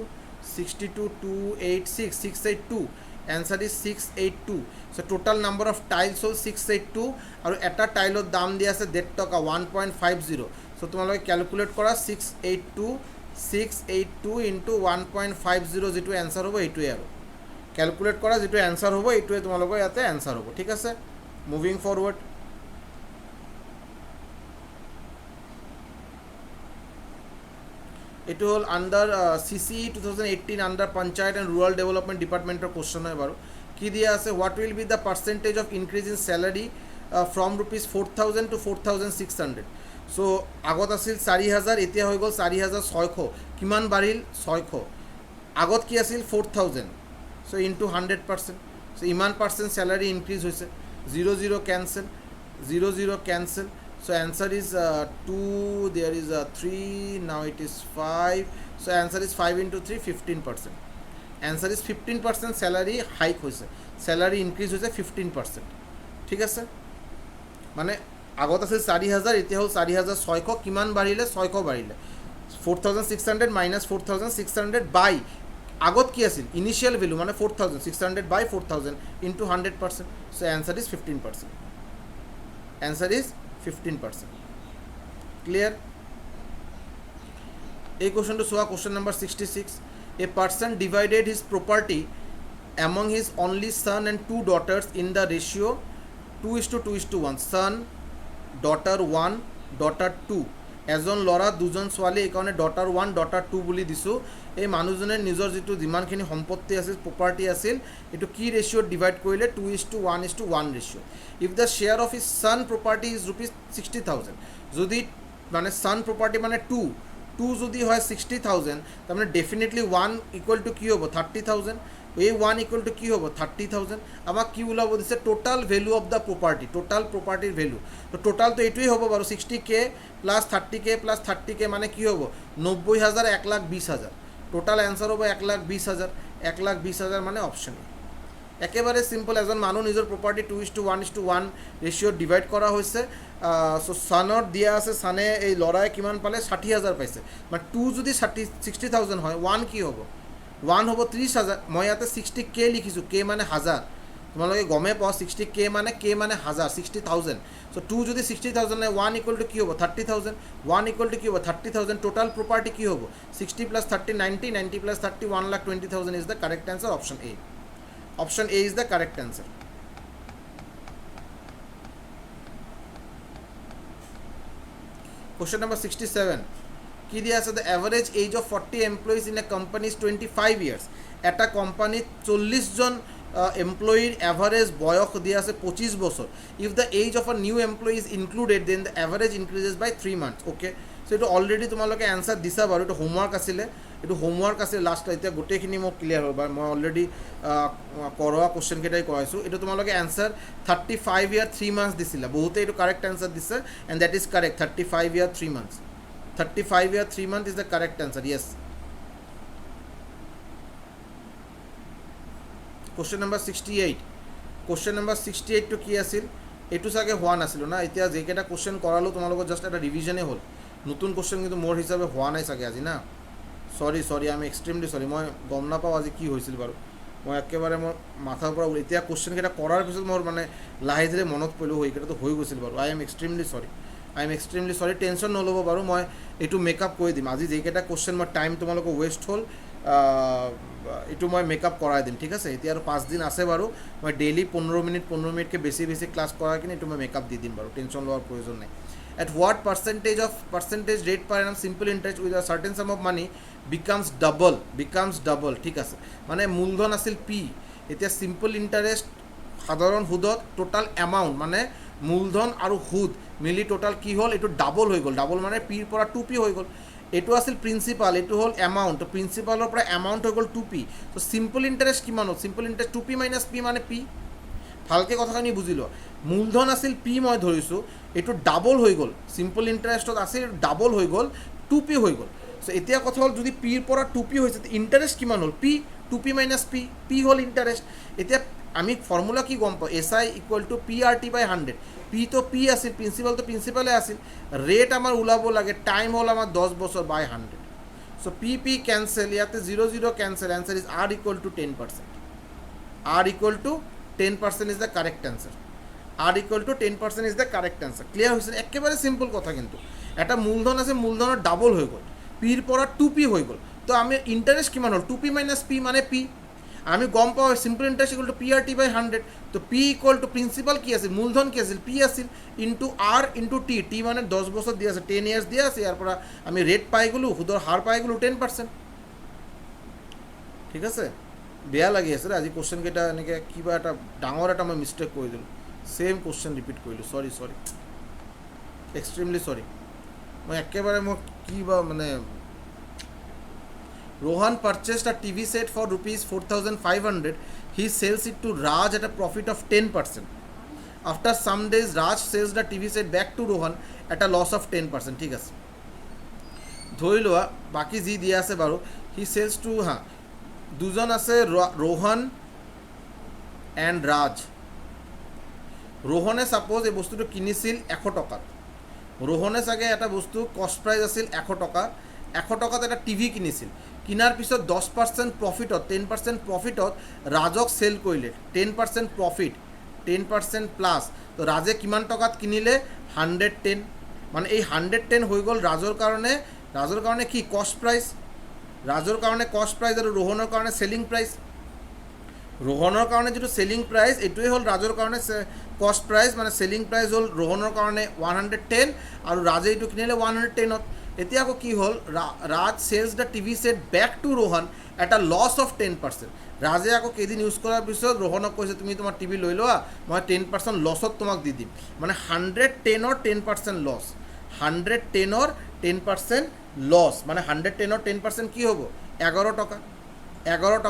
286 682, answer is 682. so total number of tiles হ'ল 682 আৰু এটা টাইলৰ দাম দিয়া আছে 1.5 টকা 1.50, so তোমালোকে ক্যালকুলেট কৰা 682 ইণ্টু 1.50 যিটো এনচাৰ হ'ব এইটোৱে, আৰু ক্যালকুলেট কৰা যিটো এনচাৰ হ'ব এইটোৱে তোমালোকৰ ইয়াতে এনচাৰ হ'ব। ঠিক আছে, মুভিং ফৰৱাৰ্ড। এইটো হ'ল under CCE 2018 under panchayat and rural development ডিপাৰ্টমেণ্টৰ কুৱেশ্যন হয় বাৰু। কি দিয়া আছে, what will be the percentage of increase in salary from ₹4,000 to 4,600। চ' আগত আছিল 4,000 এতিয়া হৈ গ'ল 4,600, কিমান বাঢ়িল 600, আগত কি আছিল 4,000, চ' ইনটু 100%, চ' ইমান পাৰ্চেণ্ট চেলাৰী ইনক্ৰিজ হৈছে, 0 0 cancel, 0 0 cancel, so' answer is 2, there is 3, now it is 5, so' answer is 5 into 3 15%, answer is 15% salary hike হৈছে, চেলাৰী ইনক্ৰিজ হৈছে 15%। ঠিক আছে, মানে আগত আছিল 4,000 এতিয়া হ'ল 4,600, কিমান বাঢ়িলে 600 বাঢ়িলে, 4,600 মাইনাছ 4,600 বাই আগত কি আছিল ইনিচিয়েল ভেলু মানে 4,600 বাই 4,000 into 100%, so' answer is 15%, answer is 15%। Clear? এই কুৱেশ্যনটো চোৱা, question number 66, a person divided his property among his only son and 2 daughters in the ratio 2:1, son daughter 1 daughter 2, এজন ল'ৰা দুজন ছোৱালী, এইকাৰণে daughter 1 daughter 2 বুলি দিছোঁ। এই মানুহজনে নিজৰ যিটো যিমানখিনি সম্পত্তি আছিল প্ৰপাৰ্টি আছিল এইটো কি ৰেচিঅ'ত ডিভাইড কৰিলে 2:1 ratio'. If the share of his son property is ₹60,000, যদি মানে son property মানে 2 যদি হয় 60,000 তাৰমানে ডেফিনেটলি 1 ইকুৱেল টু কি হ'ব 30,000, এই 1 ইকুৱেল টু কি হ'ব 30,000। আমাক কি ওলাব দিছে total value of the property, total প্ৰপাৰ্টিৰ ভেলু, তো টোটালটো এইটোৱেই হ'ব বাৰু 60K plus 30K plus 30K মানে কি হ'ব 90,000 1,20,000, টোটাল এনচাৰ হ'ব 1,20,000, 1,20,000 মানে অপশ্যন একেবাৰে চিম্পল। এজন মানুহ নিজৰ প্ৰপাৰ্টি 2:1 ৰেচিঅ'ত ডিভাইড কৰা হৈছে, চ' ছানত দিয়া আছে, ছানে এই ল'ৰাই কিমান পালে 60,000 পাইছে, মানে 2 যদি 60,000 হয় 1 কি হ'ব 1 হ'ব 30,000, মই ইয়াতে 60K লিখিছোঁ, K মানে 1000, তোমালোকে গমে পাওঁ 60K মানে K মানে 1000 60,000, চ' 2 যদি 60,000 হয় 1 ইকুৱেল টু কি হ'ব 30,000, 1 ইকুৱেল টু কি হ'ব 30,000, টোটাল প্ৰপাৰ্টি কি হ'ব 60 plus 30 90, 90 plus 30 1,20,000 is the correct answer, option A. Option A is the correct answer. Question number 67. কি দিয়া আছে, the average age of 40 employees in a company is 25 years. এটা কোম্পানিত 40 জন এমপ্লয়িৰ এভাৰেজ বয়স দিয়া আছে 25 বছৰ। If the age of a new employee is included then the average increases by 3 months. Okay, so' এইটো already তোমালোকে এনচাৰ দিছা বাৰু, এইটো হোমৱৰ্ক আছিলে, লাষ্ট, এতিয়া গোটেইখিনি মোক ক্লিয়াৰ হ'ল বাৰু, মই অলৰেডি কৰোৱা কুৱেশ্যনকেইটাই কৰাইছোঁ। এইটো তোমালোকে এনচাৰ 35 year 3 months দিছিলা, বহুতে এইটো কাৰেক্ট এনচাৰ দিছে, and that is correct 35 year 3 months, 35 year 3 months is the correct answer, yes. Question number 68 question number 68টো কি আছিল এইটো চাগে হোৱা নাছিল না এতিয়া যেইকেইটা কুৱেশ্যন কৰালোঁ তোমালোকৰ জাষ্ট এটা ৰিভিজনেই হ'ল নতুন কুৱেশ্যন কিন্তু মোৰ হিচাপে হোৱা নাই চাগে আজি না সৰি আমি এক্সট্ৰিমলি সৰি মই গম নাপাওঁ আজি কি হৈছিল বাৰু মই একেবাৰে মোৰ মাথাৰ পৰা এতিয়া কুৱেশ্যনকেইটা কৰাৰ পিছত মোৰ মানে লাহে ধীৰে মনত পৰিলোঁ সেইকেইটাতো হৈ গৈছিল বাৰু আই এম এক্সট্ৰিমলি সৰি টেনশ্যন নল'ব বাৰু মই এইটো মেকআপ কৰি দিম আজি যেইকেইটা কুৱেশ্যন মই টাইম তোমালোকৰ ৱেষ্ট হ'ল এইটো মই মেকআপ কৰাই দিম ঠিক আছে এতিয়া আৰু 5 দিন আছে বাৰু মই ডেইলি 15 মিনিটকৈ বেছি ক্লাছ কৰাই কিনে এইটো মই মেকআপ দি দিম বাৰু টেনশ্যন লোৱাৰ প্ৰয়োজন নাই at what percentage rate per annum simple interest with a certain sum of money becomes double ঠিক আছে মানে মূলধন আছিল পি এতিয়া সিম্পল ইণ্টাৰেষ্ট সাধাৰণ সুদত টোটাল এমাউণ্ট মানে মূলধন আৰু সুদ মিলি টোটাল কি হ'ল এইটো ডাবল হৈ গ'ল ডাবল মানে পিৰ পৰা 2p হৈ গ'ল এইটো আছিল প্ৰিন্সিপাল এইটো হ'ল এমাউণ্ট তো প্ৰিন্সিপালৰ পৰা এমাউণ্ট হৈ গ'ল 2p তো সিম্পল ইণ্টাৰেষ্ট কিমান হ'ল সিম্পল ইণ্টাৰেষ্ট 2p - p মানে p ভালকৈ কথাখিনি বুজি লোৱা মূলধন আছিল পি মই ধৰিছোঁ এইটো ডাবল হৈ গ'ল সিম্পল ইণ্টাৰেষ্টত আছিল ডাবল হৈ গ'ল 2p হৈ গ'ল চ' এতিয়া কথা হ'ল যদি পিৰ পৰা 2p হৈছে ইণ্টাৰেষ্ট কিমান হ'ল 2p - p হ'ল ইণ্টাৰেষ্ট এতিয়া আমি ফৰ্মুলা কি গম পাওঁ SI = PRT/100 পি তো পি আছিল প্ৰিন্সিপাল তো প্ৰিন্সিপালে আছিল ৰেট আমাৰ ওলাব লাগে টাইম হ'ল আমাৰ 10 বছৰ বাই 100 চ' পি কেঞ্চেল ইয়াতে 0 cancel answer is R = 10% R = 10% is the correct answer. R = 10% is the correct answer. Clear হৈছে একেবাৰে সিম্পল কথা কিন্তু এটা মূলধন আছে মূলধনৰ ডাবল হৈ গ'ল পিৰ পৰা 2p হৈ গ'ল তো আমি ইণ্টাৰেষ্ট কিমান হ'ল 2p - p মানে p আমি গম পাওঁ সিম্পল ইণ্টাৰেষ্ট = PRT/100 তো p = প্ৰিন্সিপাল কি আছিল মূলধন কি আছিল p আছিল ইনটু R ইনটু t মানে 10 বছৰ দিয়া আছে 10 ইয়াৰ্ছ দিয়া আছে ইয়াৰ পৰা আমি ৰেট পাই গ'লোঁ সুদৰ হাৰ পাই গ'লোঁ 10% ঠিক আছে বেয়া লাগি আছে আজি কুৱেশ্যনকেইটা এনেকৈ কিবা এটা ডাঙৰ এটা মই মিষ্টেক কৰি দিলোঁ ছেম কুৱেশ্যন ৰিপিট কৰিলোঁ সৰি এক্সট্ৰিমলি সৰি মই একেবাৰে মই কিবা মানে Rohan purchased a TV set for ₹4,500. He sells it to Raj at a profit of 10%. After some days, Raj sells the TV set back to Rohan at a loss of 10%. ঠিক আছে ধৰি লোৱা বাকী যি দিয়া আছে বাৰু হি চেলছ টু দুজন আছে ৰোহন এণ্ড ৰাজ ৰোহনে ছাপ'জ এই বস্তুটো কিনিছিল 100 টকাত ৰোহনে চাগে এটা বস্তু কষ্ট প্ৰাইচ আছিল 100 টকা 100 টকাত এটা টিভি কিনিছিল কিনাৰ পিছত 10% প্ৰফিটত 10% প্ৰফিটত ৰাজক চেল কৰিলে 10% প্ৰফিট 10% প্লাছ তো ৰাজে কিমান টকাত কিনিলে 110 মানে এই 110 হৈ গ'ল ৰাজৰ কাৰণে কি কষ্ট প্ৰাইচ ৰাজৰ কাৰণে কষ্ট প্ৰাইচ আৰু ৰোহনৰ কাৰণে সেলিং প্ৰাইচ ৰোহনৰ কাৰণে যেটো সেলিং প্ৰাইচ এটোই হ'ল ৰাজৰ কাৰণে কষ্ট প্ৰাইচ মানে সেলিং প্ৰাইচ হ'ল ৰোহনৰ কাৰণে 110 আৰু ৰাজে এটো কিনিলে 110ত এতিয়া আকৌ কি হ'ল Raj sells the TV set back to Rohan at a loss of 10% ৰাজে আকৌ কেইদিন ইউজ কৰাৰ পিছত ৰোহনক কৈছে তুমি তোমাৰ টিভি লৈ লোৱা মই 10% লছত তোমাক দি দিম মানে 110ৰ 10% লছ 110ৰ 10% লছ মানে 110ৰ 10% কি হ'ব 11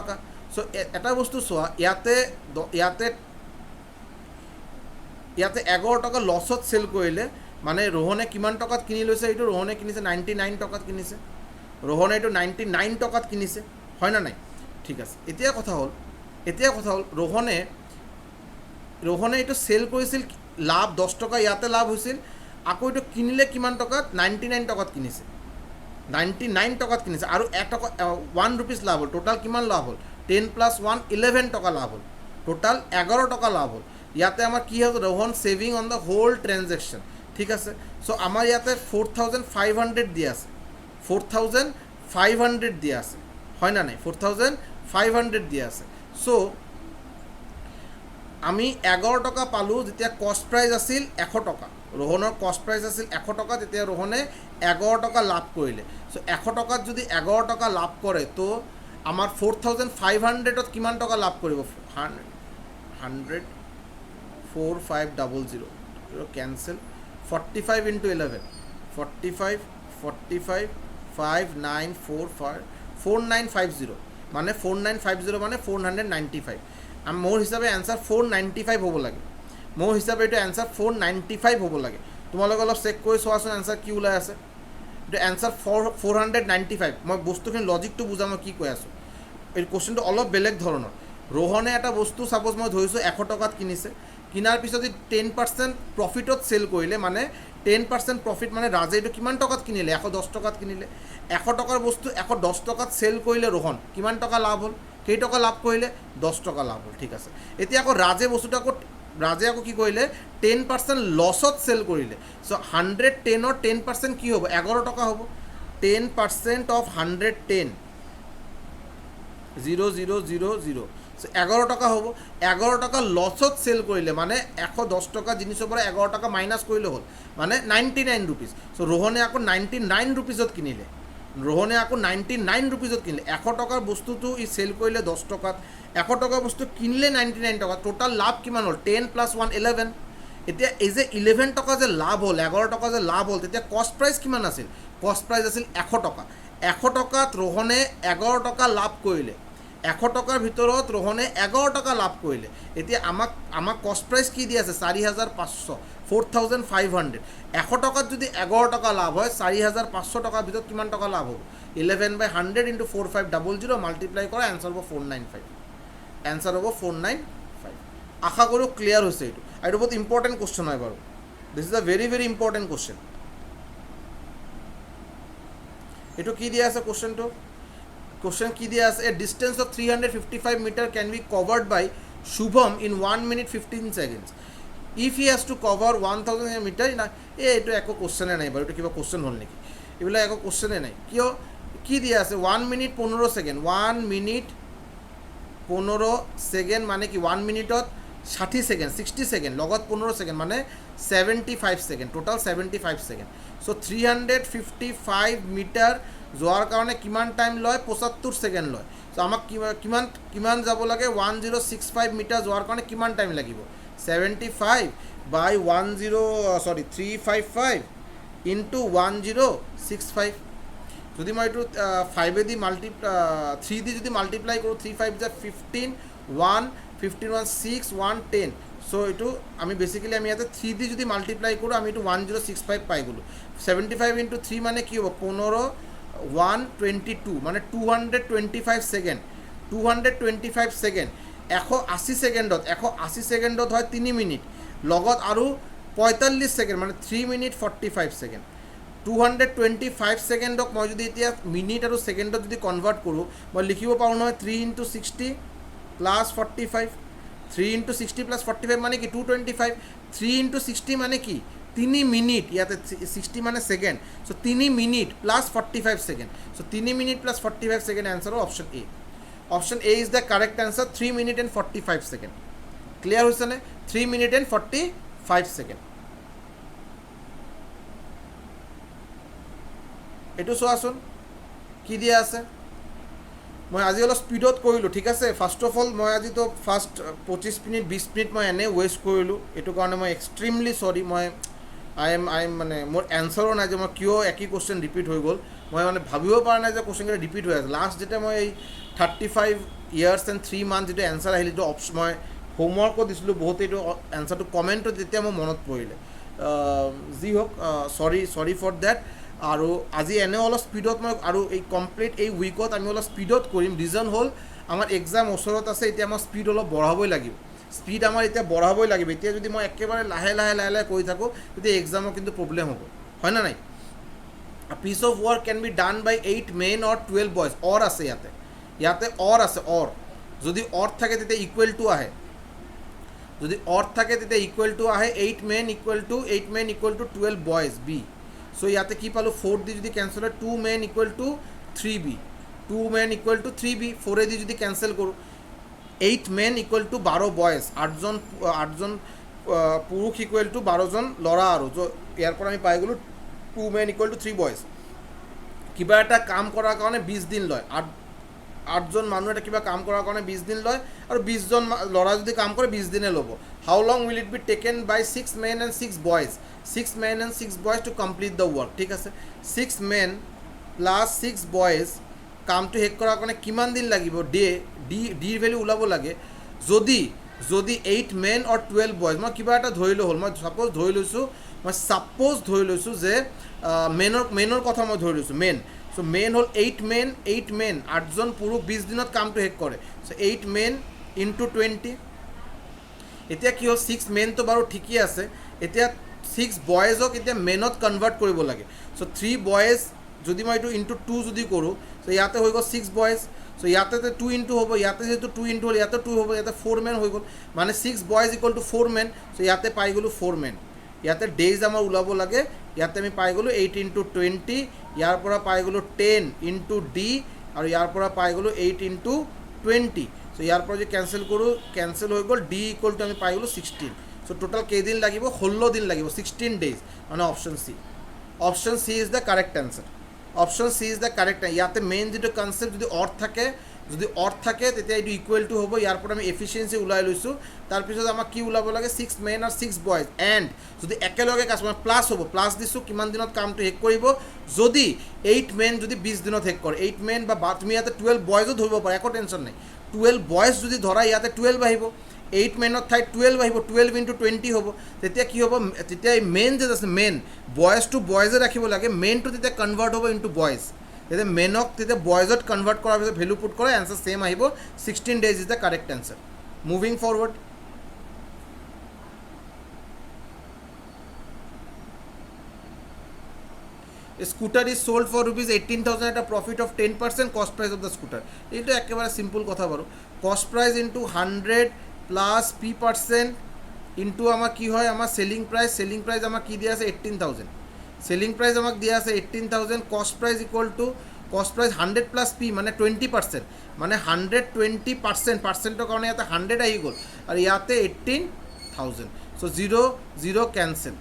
টকা চ' এটা বস্তু চোৱা ইয়াতে 11 টকা লছত চেল কৰিলে মানে ৰোহনে কিমান টকাত কিনি লৈছে এইটো ৰোহনে কিনিছে 99 টকাত কিনিছে ৰোহনে এইটো 99 টকাত কিনিছে হয় না নাই ঠিক আছে এতিয়া কথা হ'ল ৰোহনে এইটো চেল কৰিছিল লাভ 10 টকা ইয়াতে লাভ হৈছিল আকৌ এইটো কিনিলে কিমান টকাত 99 টকাত কিনিছে 99 টকাত কিনিছে আৰু 1 টকা 1 रुपीस লাভ হ'ল টোটাল কিমান লাভ হ'ল 10 + 1 11 টকা লাভ হ'ল টোটাল 11 টকা লাভ হ'ল ইয়াতে আমাৰ কি হ'ল Rohan saving on the whole transaction ঠিক আছে চ' আমাৰ ইয়াতে 4,500 দিয়া আছে 4,500 দিয়া আছে হয় না নাই 4,500 দিয়া আছে চ' আমি 11 টকা পালোঁ যেতিয়া কষ্ট প্ৰাইচ আছিল 100 টকা ৰোহনৰ কষ্ট প্ৰাইচ আছিল 100 টকা তেতিয়া ৰোহনে 11 টকা লাভ কৰিলে চ' 100 টকাত যদি 11 টকা লাভ কৰে তো আমাৰ 4,500ত কিমান টকা লাভ কৰিব 100 4500 কেনচেল 45 into 11 45 5945 মানে 4950 মানে 495 মোৰ হিচাপে এনসাৰ 495 হ'ব লাগে মোৰ হিচাপে এইটো এনসাৰ 495 হ'ব লাগে তোমালোকে অলপ চেক কৰি চোৱাচোন এনসাৰ কি ওলাই আছে এইটো এনসাৰ 495 মই বস্তুখিনি লজিকটো বুজাম মই কি কৈ আছোঁ এই কোৱেশ্চনটো অলপ বেলেগ ধৰণৰ ৰোহনে এটা বস্তু ছাপ'জ মই ধৰিছোঁ 100 টকাত কিনিছে, কিনাৰ পিছত যদি 10% প্ৰফিটত চেল কৰিলে, মানে 10% প্ৰফিট মানে ৰাজে এইটো কিমান টকাত কিনিলে, 110 টকাত কিনিলে, 100 টকাৰ বস্তু 110 টকাত চেল কৰিলে ৰোহন, কিমান টকা লাভ হ'ল, কেই টকা লাভ কৰিলে, 10 টকা লাভ হ'ল। ঠিক আছে, এতিয়া আকৌ ৰাজে বস্তুটো ৰাজে আকৌ কি কৰিলে, 10% লছত চেল কৰিলে। চ' 110ৰ 10% কি হ'ব, 11 টকা হ'ব। 10% অফ 110, 0,000, 11 টকা হ'ব। 11 টকা লছত চেল কৰিলে, মানে 110 টকা জিনিসৰ পৰা 11 টকা মাইনাছ কৰিলে হ'ল, মানে 99 ৰুপিজ। চ' ৰোহনে আকৌ 99 ৰুপিজত কিনিলে, ৰোহনে আকৌ 99 ৰুপিজত কিনিলে। 100 টকাৰ বস্তুটো ই চেল কৰিলে 10 টকাত, 100 টকাৰ বস্তু কিনিলে 99 টকাত, টোটাল লাভ কিমান হ'ল, 10 + 1 11। এতিয়া এই যে 11 টকা যে লাভ হ'ল, 11 টকা যে লাভ হ'ল, তেতিয়া কষ্ট প্ৰাইচ কিমান আছিল, কষ্ট প্ৰাইচ আছিল 100 টকা। 100 টকাত ৰোহনে 11 টকা লাভ কৰিলে, 100 টকাৰ ভিতৰত ৰোহনে 11 টকা লাভ কৰিলে। এতিয়া আমাক কষ্ট প্ৰাইচ কি দি আছে, 4,500, 4,500। 100 টকাত যদি 11 টকা লাভ হয়, 4,500 টকাৰ ভিতৰত কিমান টকা লাভ হ'ব, 11/100 × 4500 মাল্টিপ্লাই কৰা, এনচাৰ হ'ব 495, এনচাৰ হ'ব 495। আশা কৰোঁ ক্লিয়াৰ হৈছে এইটো, আৰু এইটো বহুত ইম্পৰ্টেণ্ট কুৱেশ্যন হয় বাৰু, দিছ is a very very important question. এইটো কি দিয়া আছে কুৱেশ্যনটো, question কি দিয়া আছে, a distance of 355 meter can be covered by Shubham in 1 minute 15 seconds if he has to cover 1000 meter in এইটো একো কোশ্চেনে নাই বাৰু, এইটো কিবা কোশ্চেন হ'ল নেকি, এইবিলাক একো কোশ্চেনে নাই। কিয়, কি দিয়া আছে, 1 মিনিট 15 ছেকেণ্ড, 1 মিনিট 15 ছেকেণ্ড মানে কি, 1 মিনিটত 60 ছেকেণ্ড, 60 ছেকেণ্ড লগত 15 ছেকেণ্ড মানে 75 ছেকেণ্ড, টোটাল 75 ছেকেণ্ড। চ' 355 মিটাৰ যোৱাৰ কাৰণে কিমান টাইম লয়, 75 ছেকেণ্ড লয়। চ' আমাক কিমান যাব লাগে, 1065 মিটাৰ যোৱাৰ কাৰণে কিমান টাইম লাগিব, 75 বাই 355 ইনটু 1065। যদি মই এইটো 5 দি 3 দি যদি মাল্টিপ্লাই কৰোঁ, 3 5 = 15, 1 15 1 6 1 10। চ' এইটো আমি বেচিকেলি আমি ইয়াতে 3 দি যদি মাল্টিপ্লাই কৰোঁ, আমি এইটো 1065 পাই গ'লোঁ। 75 × 3 মানে কি হ'ব, 15 122 মানে 225 ছেকেণ্ড, 225 ছেকেণ্ড 180 ছেকেণ্ডত, 180 ছেকেণ্ডত হয় 3 মিনিট, লগত আৰু 45 ছেকেণ্ড মানে 3 মিনিট 45 ছেকেণ্ড। 225 ছেকেণ্ডক মই যদি এতিয়া মিনিট আৰু ছেকেণ্ডত যদি কনভাৰ্ট কৰোঁ, মই লিখিব পাৰোঁ নহয় 3 × 60 + 45, 3 × 60 + 45 মানে কি 225, 3 × 60 মানে কি 3 মিনিট, ইয়াতে 60 মানে ছেকেণ্ড, চ' 3 মিনিট + 45 ছেকেণ্ড, চ' 3 মিনিট + 45 ছেকেণ্ড, এনচাৰ হ'ব option A. Option A is the correct answer, 3 minute and 45 second. Clear হৈছেনে, 3 মিনিট এণ্ড 45 ছেকেণ্ড। এইটো চোৱাচোন কি দিয়া আছে, মই আজি অলপ স্পীডত কৰিলোঁ, ঠিক আছে। ফাৰ্ষ্ট অফ অল মই আজিতো ফাৰ্ষ্ট 25 মিনিট 20 মিনিট মই এনেই ৱেষ্ট কৰিলোঁ, এইটো কাৰণে মই এক্সট্ৰিমলি চৰি। মই আই এম মানে মোৰ এনচাৰো নাই যে মই কিয় একেই কুৱেশ্যন ৰিপিট হৈ গ'ল, মই মানে ভাবিব পৰা নাই যে কুৱেশ্যনকেইটা ৰিপিট হৈ আছে। লাষ্ট যেতিয়া মই এই 35 years and 3 months যিটো এনচাৰ আহিল, এইটো মই হোমৱৰ্কো দিছিলোঁ বহুত, এইটো এনচাৰটো কমেণ্টত যেতিয়া মোৰ মনত পৰিলে, যি হওক চৰি ফৰ ডেট। আৰু আজি এনেও অলপ স্পীডত মই, আৰু এই কমপ্লিট এই উইকত আমি অলপ স্পীডত কৰিম। ৰিজন হ'ল আমাৰ এক্সাম ওচৰত আছে, এতিয়া আমাৰ স্পীড অলপ বঢ়াবই লাগিব, স্পীড আমাৰ এতিয়া বঢ়াবই লাগিব। এতিয়া যদি মই একেবাৰে লাহে লাহে কৰি থাকোঁ, তেতিয়া এক্সামৰ কিন্তু প্ৰব্লেম হ'ব, হয় না নাই। Piece of work can be done by 8 men or 12 boys, or আছে ইয়াতে অৰ আছে, অৰ যদি অৰ থাকে তেতিয়া ইকুৱেল টু আহে, যদি অৰ থাকে তেতিয়া ইকুৱেল টু আহে, 8 men = 12 boys, বি। চ' ইয়াতে কি পালোঁ, 4 দি যদি কেঞ্চেল হয়, 2 men = 3b, 2 men = 3b, 4 দি যদি কেঞ্চেল কৰোঁ, 8 men = 12 boys, 8জন পুৰুষ = 12জন ল'ৰা, আৰু চ' ইয়াৰ পৰা আমি পাই গ'লোঁ 2 men = 3 boys। কিবা এটা কাম কৰাৰ কাৰণে 20 দিন লয়, 8জন মানুহ এটা কিবা কাম কৰাৰ কাৰণে 20 দিন লয়, আৰু 20জন ল'ৰা যদি কাম কৰে 20 দিনে ল'ব। How long will it be taken by 6 men and 6 boys, 6 men and 6 boys two complete the work, ঠিক আছে। 6 men + 6 boys কামটো শেষ কৰাৰ কাৰণে কিমান দিন লাগিব, ডিৰ ভেলু ওলাব লাগে। যদি 8 men or 12 boys, মই কিবা এটা ধৰিলোঁ হ'ল, মই ছাপ'জ ধৰি লৈছোঁ যে মেনৰ কথা মই ধৰি লৈছোঁ, মেন। চ' মেন হ'ল 8 men, 8জন পুৰুষ 20 দিনত কামটো শেষ কৰে। চ' 8 men ইনটু 20 এতিয়া কি হ'ল 6 মেইনটো বাৰু ঠিকই আছে এতিয়া 6 বয়েজক এতিয়া মেনত কনভাৰ্ট কৰিব লাগে চ' 3 বয়েজ যদি মই এইটো ইনটু 2 যদি কৰোঁ চ' ইয়াতে হৈ গ'ল 6 বয়েজ চ' ইয়াতে 2 ইনটু হ'ব ইয়াতে যেহেতু 2 ইনটু হ'ল ইয়াতে 2 হ'ব ইয়াতে 4 মেন হৈ গ'ল মানে 6 বয়েজ ইকুৱেল টু 4 মেন চ' ইয়াতে পাই গ'লোঁ 4 মেন ইয়াতে ডেইজ আমাৰ ওলাব লাগে ইয়াতে আমি পাই গ'লোঁ 8 ইনটু 20 ইয়াৰ পৰা পাই গ'লোঁ 10 ইনটু ডি আৰু ইয়াৰ পৰা পাই গ'লোঁ 8 ইনটু 20 চ' ইয়াৰ পৰা যদি কেঞ্চেল কৰোঁ কেঞ্চেল হৈ গ'ল ডি ইকুৱেল টু আমি পাই গ'লোঁ 16 চ' টোটাল কেইদিন লাগিব 16 দিন লাগিব 16 ডেইজ মানে option C is the correct answer option C is the correct ইয়াতে মেইন যিটো কনচেপ্ট যদি অৰ্থ থাকে তেতিয়া এইটো ইকুৱেল টু হ'ব ইয়াৰ পৰা আমি এফিচিয়েঞ্চি ওলাই লৈছোঁ তাৰপিছত আমাক কি ওলাব লাগে 6 মেন আৰু 6 বয়েজ এণ্ড যদি একেলগে কাষ্টমাৰ প্লাছ হ'ব প্লাছ দিছোঁ কিমান দিনত কামটো শেষ কৰিব যদি 8 মেন যদি 20 দিনত শেষ কৰে 8 মেন বা তুমি ইয়াতে 12 বয়েজো ধৰিব পাৰা একো টেনশ্যন নাই 12 বয়েজ যদি ধৰা ইয়াতে 12 আহিব 8 মেনৰ ঠাইত 12 আহিব 12 ইনটু 20 হ'ব তেতিয়া কি হ'ব তেতিয়া এই মেইন যে আছে মেইন বয়েজ টু বয়েজে ৰাখিব লাগে মেইনটো তেতিয়া কনভাৰ্ট হ'ব ইনটু বয়েজ তেতিয়া মেনক তেতিয়া বয়েজত কনভাৰ্ট কৰাৰ পিছত ভেলু পুট কৰা এনচাৰ ছেম আহিব 16 days is the correct answer moving forward scooter is sold for rupees 18,000 এটা প্ৰফিট অফ 10% কষ্ট প্ৰাইচ অফ দ্য স্কুটাৰ এইটো একেবাৰে চিম্পল কথা বাৰু কষ্ট price into 100 plus P% into আমাৰ কি হয় আমাৰ চেলিং প্ৰাইচ আমাক কি দিয়া আছে 18,000 চেলিং প্ৰাইচ আমাক দিয়া আছে 18,000 কষ্ট প্ৰাইচ ইকুৱেল টু কষ্ট প্ৰাইচ 100 প্লাছ P মানে 20% মানে 120% পাৰ্চেণ্টৰ কাৰণে ইয়াতে 100 আহি গ'ল আৰু ইয়াতে 18,000 চ' 0 কেঞ্চেল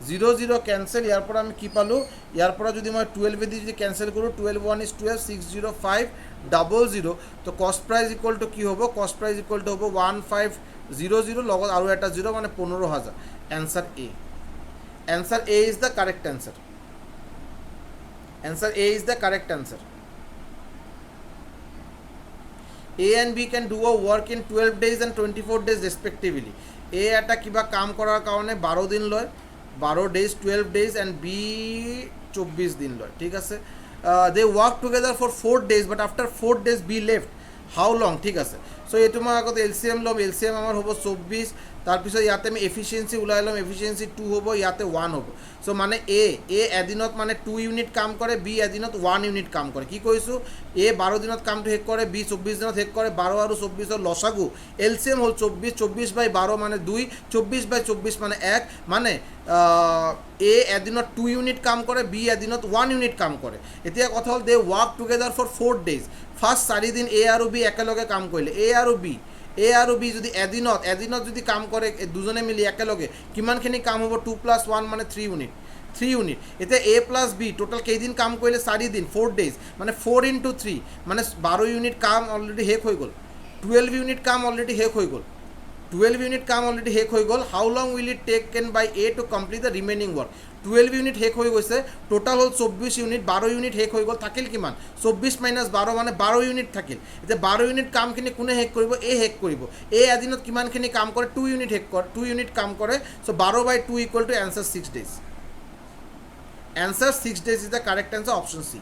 0 কেঞ্চেল ইয়াৰ পৰা আমি কি পালোঁ ইয়াৰ পৰা যদি মই 12 দি যদি কেঞ্চেল কৰোঁ 12 1 is 12 60500 তো কষ্ট প্ৰাইচ ইকুৱেল টু কি হ'ব কষ্ট প্ৰাইচ ইকুৱেল টু হ'ব 1500 লগত আৰু এটা 0 মানে 15,000 answer A is the correct answer A is the correct answer. A and B can do a work in 12 days and 24 days respectively. A এটা কিবা কাম কৰাৰ কাৰণে 12 দিন লয় 12 days 12 days and B 24 দিন লয় ঠিক আছে they work together for 4 days but after 4 days B left how long ঠিক আছে চ' এইটো মই আগতে LCM ল'ম LCM আমাৰ হ'ব 24 তাৰপিছত ইয়াতে আমি এফিচিয়েঞ্চি ওলাই ল'ম এফিচিয়েঞ্চি 2 হ'ব ইয়াতে 1 হ'ব চ' মানে এ এদিনত মানে 2 ইউনিট কাম কৰে বি এদিনত 1 ইউনিট কাম কৰে কি কৈছোঁ এ 12 দিনত কামটো শেষ কৰে বি 24 দিনত শেষ কৰে 12 আৰু 24ৰ লসাগু LCM হ'ল 24 বাই 12 মানে 2 24 বাই 24 মানে 1 মানে এ এদিনত 2 ইউনিট কাম কৰে বি এদিনত 1 ইউনিট কাম কৰে এতিয়া কথা হ'ল they work together for 4 days first 4 দিন এ আৰু বি একেলগে কাম কৰিলে এ আৰু বি যদি এদিনত যদি কাম কৰে দুজনে মিলি একেলগে কিমানখিনি কাম হ'ব 2 + 1 মানে 3 ইউনিট এতিয়া এ প্লাছ বি টোটেল কেইদিন কাম কৰিলে 4 দিন 4 ডেইজ মানে 4 ইনটু 3 মানে 12 ইউনিট কাম অলৰেডি শেষ হৈ গ'ল 12 ইউনিট কাম অলৰেডি শেষ হৈ গ'ল how long will it take can by a to complete the remaining work 12 unit শেষ হৈ গৈছে টোটাল হ'ল 24 ইউনিট 12 ইউনিট শেষ হৈ গ'ল থাকিল কিমান 24 - 12 মানে 12 ইউনিট থাকিল এতিয়া 12 ইউনিট কামখিনি কোনে শেষ কৰিব এ শেষ কৰিব এ এদিনত কিমানখিনি কাম কৰে 2 ইউনিট কাম কৰে চ' 12/2 equal to answer 6 days answer 6 days is the correct answer option C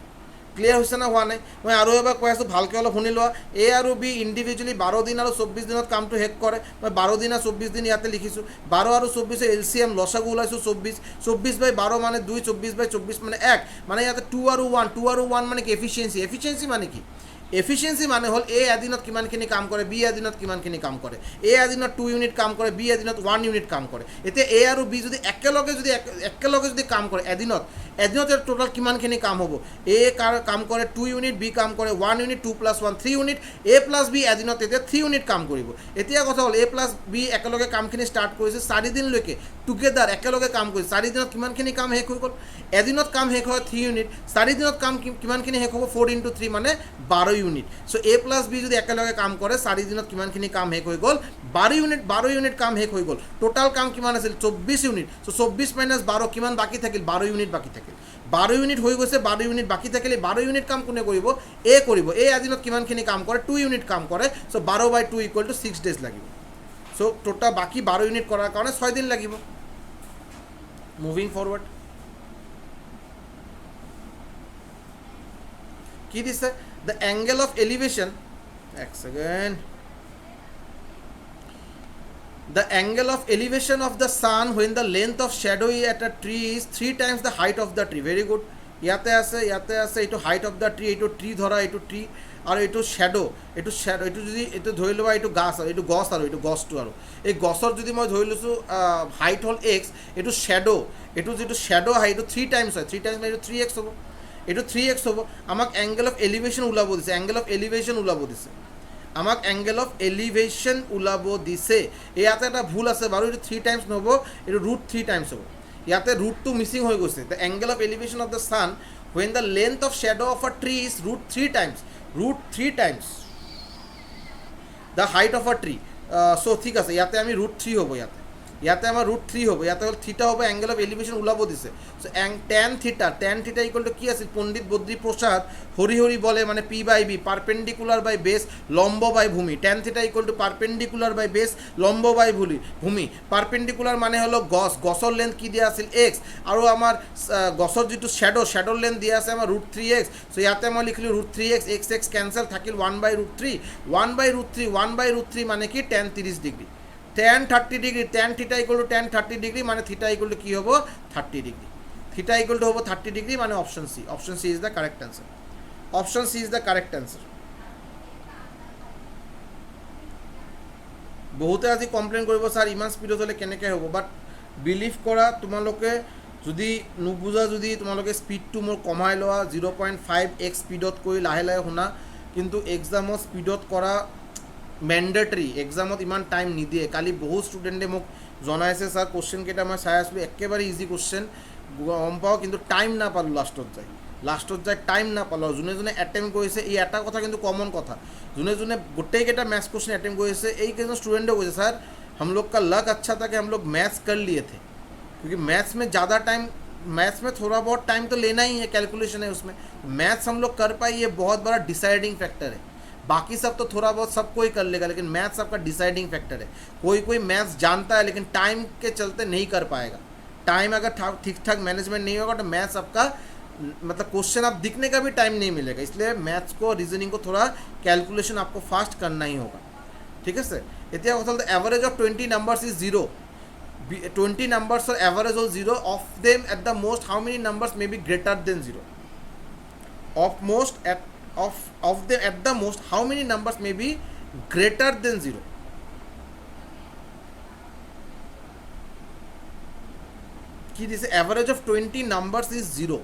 clear হৈছে না হোৱা নাই মই আৰু এবাৰ কৈ আছোঁ ভালকৈ অলপ শুনি লোৱা এ আৰু বি ইণ্ডিভিজুৱেলি 12 দিন আৰু 24 দিনত কামটো শেষ কৰে মই 12 দিন আৰু 24 দিন ইয়াতে লিখিছোঁ 12 আৰু 24 LCM লসাগু ওলাইছোঁ 24/12 মানে 2 24/24 মানে 1 মানে ইয়াতে 2 আৰু 1 মানে কি এফিচিয়েঞ্চি মানে কি এফিচিয়েঞ্চি মানে হ'ল এ এদিনত কিমানখিনি কাম কৰে বি এদিনত কিমানখিনি কাম কৰে এ এদিনত 2 ইউনিট কাম কৰে বি এদিনত 1 ইউনিট কাম কৰে এতিয়া এ আৰু বি যদি একেলগে যদি কাম কৰে এদিনত টোটাল কিমানখিনি কাম হ'ব এ কাম কৰে 2 ইউনিট বি কাম কৰে 1 unit 2 + 1 3 unit A plus B এদিনত তেতিয়া 3 ইউনিট কাম কৰিব এতিয়া কথা হ'ল এ প্লাছ বি একেলগে কামখিনি ষ্টাৰ্ট কৰিছে 4 দিনলৈকে টুগেদাৰ একেলগে কাম কৰিছে 4 দিনত কিমানখিনি কাম শেষ হৈ গ'ল এদিনত কাম শেষ হয় 3 ইউনিট 4 দিনত কাম কিমানখিনি শেষ হ'ব 4 × 3 মানে 12 unit so' A plus B যদি একেলগে কাম কৰে 4 দিনত কিমানখিনি কাম শেষ হৈ গ'ল 12 ইউনিট কাম শেষ হৈ গ'ল টোটাল কাম কিমান আছিল 24 ইউনিট চ' 24 - 12 কিমান বাকী থাকিল 12 ইউনিট বাকী থাকিল 12 ইউনিট হৈ গৈছে 12 ইউনিট বাকী থাকিলে 12 ইউনিট কাম কোনে কৰিব এ এদিনত কিমানখিনি কাম কৰে 2 ইউনিট কাম কৰে চ' 12/2 ইকুৱেল টু 6 ডেইজ লাগিব চ' টোটাল বাকী 12 ইউনিট কৰাৰ কাৰণে 6 দিন লাগিব মুভিং ফৰৱাৰ্ড কি দিছে দ্য এংগেল অফ এলিভেশ্যন এক second The angle of elevation of the sun when the length of shadow at a tree is 3 times the height of the tree. Very good. ইয়াতে আছে এইটো হাইট অফ দ্য ট্রি, এইটো tree ধৰা, এইটো tree আৰু এইটো shadow, এইটো যদি এইটো ধৰি লোৱা এইটো গাছ আৰু এইটো গছ আৰু এইটো গছটো, আৰু এই গছৰ যদি মই ধৰি লৈছোঁ হাইট হ'ল এক্স, এইটো শ্বেডো, এইটো যিটো শ্বেডো হাইট এইটো 3 টাইমছ হয়, 3 টাইমছ মানে এইটো 3x হ'ব, এইটো 3x হ'ব। আমাক এংগেল অফ এলিভেশ্যন ওলাব দিছে, এংগেল অফ এলিভেশ্যন ওলাব দিছে, আমাক এংগেল অফ এলিভেশ্যন ওলাব দিছে। ইয়াতে এটা ভুল আছে বাৰু, এইটো 3 টাইমছ নহ'ব, এইটো √3 টাইমছ হ'ব। ইয়াতে ৰুটটো মিচিং হৈ গৈছে। The angle of elevation of the sun when the length of shadow of a tree is √3 times the height of a tree. So ঠিক আছে, ইয়াতে আমি √3 হ'ব, ইয়াতে আমাৰ √3 হ'ব, ইয়াতে হ'ল থিটা হ'ব, এংগেল অফ এলিভেশ্যন ওলাব দিছে। চ' টেন থিটা ইকুৱেল টু কি আছিল? পণ্ডিত বদ্ৰী প্ৰসাদ হৰি বলে মানে P/B, পাৰপেণ্ডিকুলাৰ বাই বেছ, লম্ব বাই ভূমি। Tan theta equal to perpendicular বাই বেছ, লম্ব বাই ভূমি। পাৰপেণ্ডিকুলাৰ মানে হ'ল গছৰ লেন্থ কি দিয়া আছিল? x, আৰু আমাৰ গছৰ যিটো শ্বেডোৰ লেন্থ দিয়া আছে আমাৰ √3x। চ' ইয়াতে মই লিখিলোঁ √3x, x কেঞ্চেল, থাকিল 1/√3, 1/√3 মানে কি? tan 30 degree. tan 30 degree, tan থিটা ইকুৱেল টু tan 30 ডিগ্ৰী মানে থিটা ইকুৱেল টু কি হ'ব? 30 ডিগ্ৰী। থিটা ইকুৱেল টু হ'ব 30 ডিগ্ৰী মানে option C. Option C is the correct answer. Option C is the correct answer. বহুতে আজি কমপ্লেইন কৰিব, ছাৰ ইমান স্পীডত হ'লে কেনেকৈ হ'ব? বাট বিলিভ কৰা, তোমালোকে যদি নুবুজা, যদি তোমালোকে স্পীডটো মোৰ কমাই লোৱা, 0.5x স্পীডত কৰি লাহে লাহে শুনা, কিন্তু এক্সামত স্পীডত কৰা মেণ্ডেটৰী। এক্সামত ইমান টাইম নিদিয়ে। কালি বহুত ষ্টুডেণ্টে মোক জনাইছে, ছাৰ কুৱেশ্যনকেইটা মই চাই আছিলোঁ, একেবাৰে ইজি কুৱেশ্যন গম পাওঁ, কিন্তু টাইম নাপালোঁ লাষ্টত যায় টাইম নাপালোঁ। যোনে যোনে এটেম্প কৰিছে, এই এটা কথা কিন্তু কমন কথা, যোনে যোনে গোটেইকেইটা মেথছ কুৱেশ্যন এটেম্প কৰিছে, এইকেইজন ষ্টুডেণ্টে কৈছে, ছাৰ हम लोग का लक अच्छा था कि हम लोग मैथ्स कर लिए थे, क्योंकि मैथ्स में ज़्यादा टाइम, मैथ्स में थोड़ा बहुत टाइम तो लेना ही है, कैलकुलेशन है उसमें, मैथ्स हम लोग कर पाए, ये बहुत बड़ा डिसाइडिंग फैक्टर है। बाकी सब तो थोड़ा बहुत सब कोई कर लेगा, लेकिन मैथ्स आपका डिसाइडिंग फैक्टर है। कोई मैथ्स जानता है लेकिन टाइम के चलते नहीं कर पाएगा। टाइम अगर ठीक ठाक मैनेजमेंट नहीं होगा तो मैथ्स आपका मतलब क्वेश्चन आप दिखने का भी टाइम नहीं मिलेगा। इसलिए मैथ्स को, रीजनिंग को थोड़ा कैलकुलेशन आपको फास्ट करना ही होगा, ठीक है सर। এতিয়া কথা হ'ল এভাৰেজ অফ 20 নাম্বাৰ্ছ ইজ 0। 20 নাম্বাৰ্ছৰ এভাৰেজ হ'ল 0। Of them at the most how many numbers may be greater than 0? of them at the most how many numbers may be greater than 0? কি দিছে? Average of 20 numbers is 0।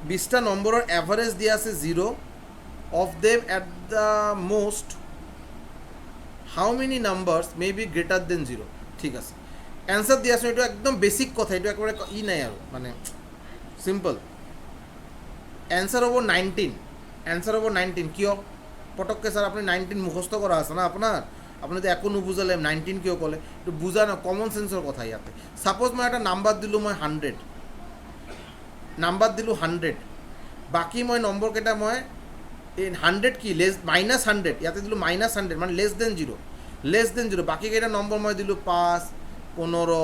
20টা নম্বরের average দিয়া আছে 0। Of them at the most how many numbers may be greater than 0? ঠিক আছে, answer দিয়া আছে। এটা একদম বেসিক কথা, এটা একেবারে ই নাই আৰু মানে সিম্পল। অ্যান্সাৰ হ'ব 19। অ্যান্সাৰ হ'ব 19। কিয়? পটককৈ ছাৰ আপুনি 19 মুখস্থ কৰা আছে না আপোনাৰ, আপুনি তো একো নুবুজালে 19 কিয় ক'লে? এইটো বুজা ন, কমন চেন্সৰ কথা ইয়াতে। ছাপ'জ মই এটা নাম্বাৰ দিলোঁ, মই 100 নাম্বাৰ দিলোঁ 100, বাকী মই নম্বৰকেইটা মই 100 কি -100, ইয়াতে দিলোঁ -100 মানে লেছ দেন 0। বাকীকেইটা নম্বৰ মই দিলোঁ 5, 15,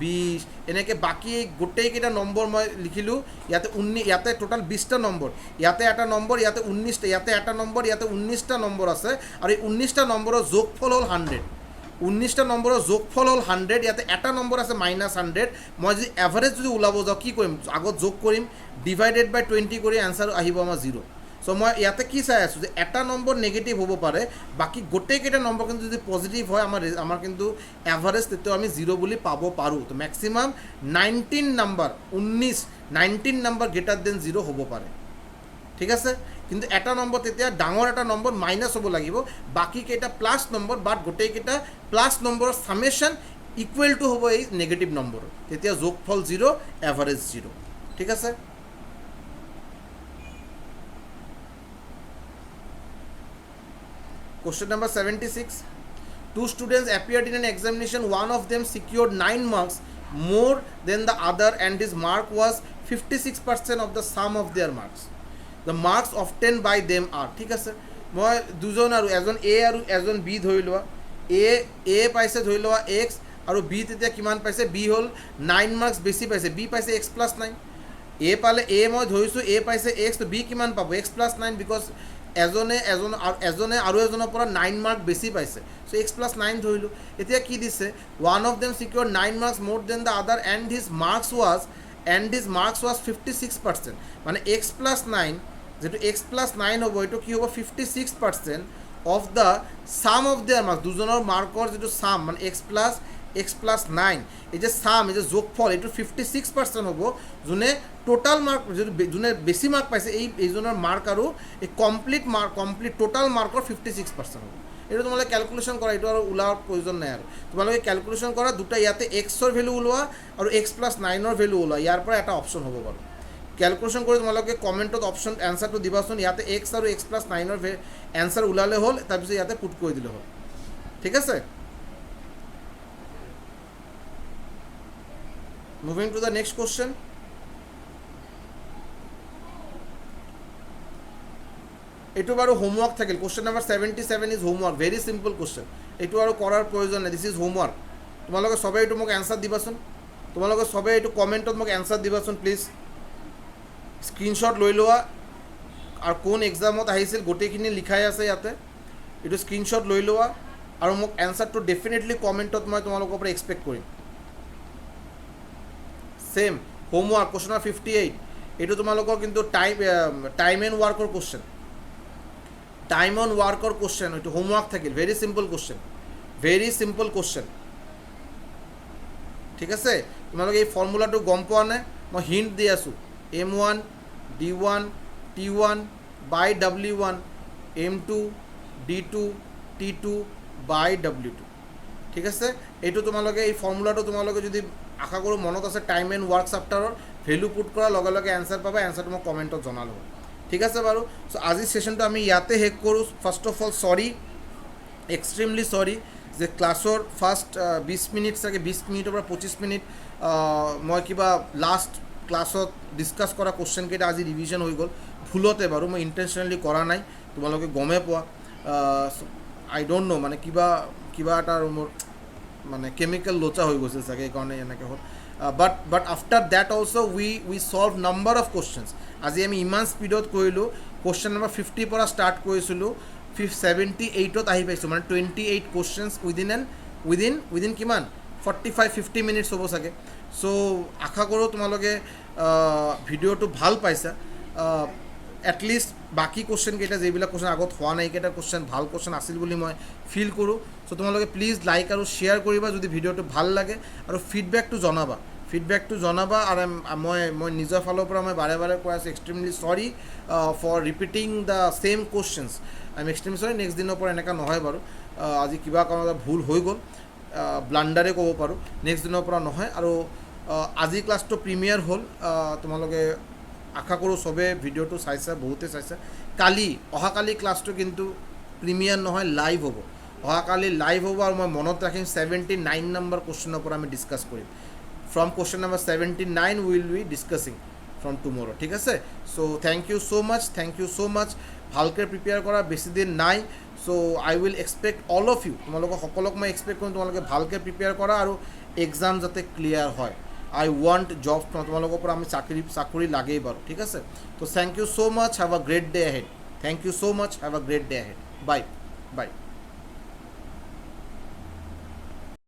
20 এনেকৈ বাকী গোটেইকেইটা নম্বৰ মই লিখিলোঁ। ইয়াতে 19, ইয়াতে টোটাল 20টা নম্বৰ, ইয়াতে এটা নম্বৰ, ইয়াতে 19টা, ইয়াতে এটা নম্বৰ, ইয়াতে 19টা নম্বৰ আছে। আৰু এই 19টা নম্বৰৰ যোগফল হ'ল 100। 19টা নম্বৰৰ যোগফল হ'ল 100। ইয়াতে এটা নম্বৰ আছে -100। মই যদি এভাৰেজ যদি ওলাব যাওঁ কি কৰিম? আগত যোগ কৰিম, ডিভাইডেড বাই 20 কৰি এনচাৰ আহিব আমাৰ 0। চ' মই ইয়াতে কি চাই আছোঁ যে এটা নম্বৰ নেগেটিভ হ'ব পাৰে, বাকী গোটেইকেইটা নম্বৰ কিন্তু যদি পজিটিভ হয় আমাৰ কিন্তু এভাৰেজ তেতিয়াও আমি 0 বুলি পাব পাৰোঁ। তো মেক্সিমাম 19 নম্বৰ গ্ৰেটাৰ দেন 0 হ'ব পাৰে, ঠিক আছে। কিন্তু এটা নম্বৰ তেতিয়া ডাঙৰ এটা নম্বৰ মাইনাছ হ'ব লাগিব, বাকীকেইটা প্লাছ নম্বৰ, বাট গোটেইকেইটা প্লাছ নম্বৰৰ ছামেশ্যন ইকুৱেল টু হ'ব এই নেগেটিভ নম্বৰ, তেতিয়া যোগফল 0, এভাৰেজ 0, ঠিক আছে। Question number 76. Two students appeared in an examination. One of them secured 9 marks more than the other and his mark was 56% of the sum of their marks. The marks obtained by them are, ঠিক আছে। মই দুজন আৰু এজন A আৰু এজন B ধৰি লোৱা। A পাইছে ধৰি লোৱা x আৰু B তেতিয়া কিমান পাইছে? B হ'ল 9 মাৰ্কছ বেছি পাইছে, B পাইছে x+9। A পালে, A মই ধৰিছোঁ A পাইছে x, তো B কিমান পাব? x+9, বিকজ এজনে আৰু এজনৰ পৰা 9 মাৰ্ক বেছি পাইছে, চ' x+9 ধৰিলোঁ। এতিয়া কি দিছে, one of them secure 9 marks more than the other and his marks was 56%, মানে x+9 যিটো x+9 হ'ব এইটো কি হ'ব 56% of the sum of their marks, দুজনৰ মাৰ্কৰ যিটো ছাম মানে x+9 এই যে ছাম এই যে যোগফল এইটো 56% হ'ব, যোনে টোটাল মাৰ্ক যোনে বেছি মাৰ্ক পাইছে এইজনৰ মাৰ্ক আৰু এই কমপ্লিট টোটাল মাৰ্কৰ 56% হ'ব। এইটো তোমালোকে কেলকুলেশ্যন কৰা, এইটো আৰু ওলোৱাৰ প্ৰয়োজন নাই আৰু তোমালোকে কেলকুলেশ্যন কৰা, দুটা ইয়াতে এক্সৰ ভেলু ওলোৱা আৰু x+9ৰ ভেলু ওলোৱা, ইয়াৰ পৰা এটা অপশ্যন হ'ব বাৰু। কেলকুলেশ্যন কৰি তোমালোকে কমেণ্টত অপশ্যন এনচাৰটো দিবাচোন, ইয়াতে এক্স আৰু x+9ৰ এনচাৰ ওলালে হ'ল, তাৰপিছত ইয়াতে পুট কৰি দিলে হ'ল, ঠিক আছে। Moving to the next question. এইটো বাৰু হোমৱৰ্ক থাকিল, question number 77 is homework, very simple question, এইটো আৰু কৰাৰ প্ৰয়োজন নাই, দিছ ইজ হোমৱৰ্ক। তোমালোকে সবেই এইটো মোক এনচাৰ দিবাচোন, তোমালোকে সবেই এইটো কমেণ্টত মোক এনচাৰ দিবাচোন প্লিজ। স্ক্ৰীনশ্বট লৈ লোৱা আৰু কোন এক্সামত আহিছিল গোটেইখিনি লিখাই আছে ইয়াতে, এইটো স্ক্ৰীনশ্বট লৈ লোৱা আৰু মোক এনচাৰটো ডেফিনেটলি কমেণ্টত মই তোমালোকৰ পৰা এক্সপেক্ট কৰিম। ছেম হোমৱৰ্ক কুৱেশ্যন নম্বৰ 58, এইটো তোমালোকৰ কিন্তু টাইম এণ্ড ৱাৰ্কৰ কুৱেশ্যন, টাইম অন ৱাৰ্কৰ কুৱেশ্যন, এইটো হোমৱৰ্ক থাকিল, ভেৰি চিম্পল কুৱেশ্যন, ঠিক আছে। তোমালোকে এই ফৰ্মুলাটো গম পোৱা নাই, মই হিণ্ট দি আছোঁ, M1 D1 T1 বাই W1 M2 D2 T2 বাই W2, ঠিক আছে। এইটো তোমালোকে এই ফৰ্মুলাটো তোমালোকে যদি আশা কৰোঁ মনত আছে, টাইম এণ্ড ৱাৰ্ক চেপ্টাৰৰ ভেলু পুট কৰাৰ লগে লগে এনচাৰ পাবা, এনচাৰটো মই কমেণ্টত জনালোঁ, ঠিক আছে বাৰু। চ' আজিৰ ছেশ্যনটো আমি ইয়াতে শেষ কৰোঁ। ফাৰ্ষ্ট অফ অল চৰি, এক্সট্ৰিমলি চৰি যে ক্লাছৰ ফাৰ্ষ্ট 20 মিনিট চাগে 20 মিনিটৰ পৰা 25 মিনিট মই কিবা লাষ্ট ক্লাছত ডিছকাছ কৰা কুৱেশ্যনকেইটা আজি ৰিভিজন হৈ গ'ল ভুলতে বাৰু, মই ইণ্টেনশ্যনেলি কৰা নাই, তোমালোকে গমেই পোৱা। আই ডোণ্ট ন' মানে কিবা এটা আৰু মোৰ মানে কেমিকেল লোচা হৈ গৈছে চাগে, সেইকাৰণে এনেকৈ হ'ল। But after that also' we solve number of questions. আজি আমি ইমান স্পীডত কৰিলোঁ, কুৱেশ্যন নম্বৰ 50 পৰা ষ্টাৰ্ট কৰিছিলোঁ, 78ত আহি পাইছোঁ, মানে 28 কুৱেশ্যনছ উইদিন কিমান 45-50 মিনিটছ হ'ব চাগে। চ' আশা কৰোঁ তোমালোকে ভিডিঅ'টো ভাল পাইছা, এটলিষ্ট বাকী কুৱেশ্যনকেইটা যিবিলাক কুৱেশ্যন আগত হোৱা নাই, এইকেইটা কুৱেশ্যন ভাল কুৱেশ্যন আছিল বুলি মই ফিল কৰোঁ। চ' তোমালোকে প্লিজ লাইক আৰু শ্বেয়াৰ কৰিবা যদি ভিডিঅ'টো ভাল লাগে, আৰু ফিডবেকটো জনাবা। আৰু মই নিজৰ ফালৰ পৰা মই বাৰে বাৰে কৈ আছোঁ, extremely sorry for repeating the same questions, I am extremely sorry. Next দিনৰ পৰা এনেকুৱা নহয় বাৰু, আজি কিবা কাৰণত ভুল হৈ গ'ল, ব্লাণ্ডাৰে ক'ব পাৰোঁ, নেক্সট দিনৰ পৰা নহয়। আৰু আজি ক্লাছটো প্ৰিমিয়াৰ হ'ল, তোমালোকে আশা কৰোঁ চবে ভিডিঅ'টো চাইছা, বহুতে চাইছা। অহাকালি ক্লাছটো কিন্তু প্ৰিমিয়াৰ নহয়, লাইভ হ'ব, অহাকালি লাইভ হ'ব। আৰু মই মনত ৰাখিম 79 নম্বৰ কুৱেশ্যনৰ পৰা আমি ডিছকাছ কৰিম, from question number 79 will be discussing from টুমৰো, ঠিক আছে। চ' থেংক ইউ ছ' মাছ, ভালকৈ প্ৰিপেয়াৰ কৰা, বেছি দিন নাই। So' I will expect all of you, তোমালোকক সকলোক মই এক্সপেক্ট কৰিম তোমালোকে ভালকৈ প্ৰিপেয়াৰ কৰা আৰু এক্সাম যাতে ক্লিয়াৰ হয়। আই ৱান্ট জব, তোমালোকৰ পৰা আমি চাকৰি লাগেই বাৰু, ঠিক আছে। তো thank you so' much, have a great day ahead, by.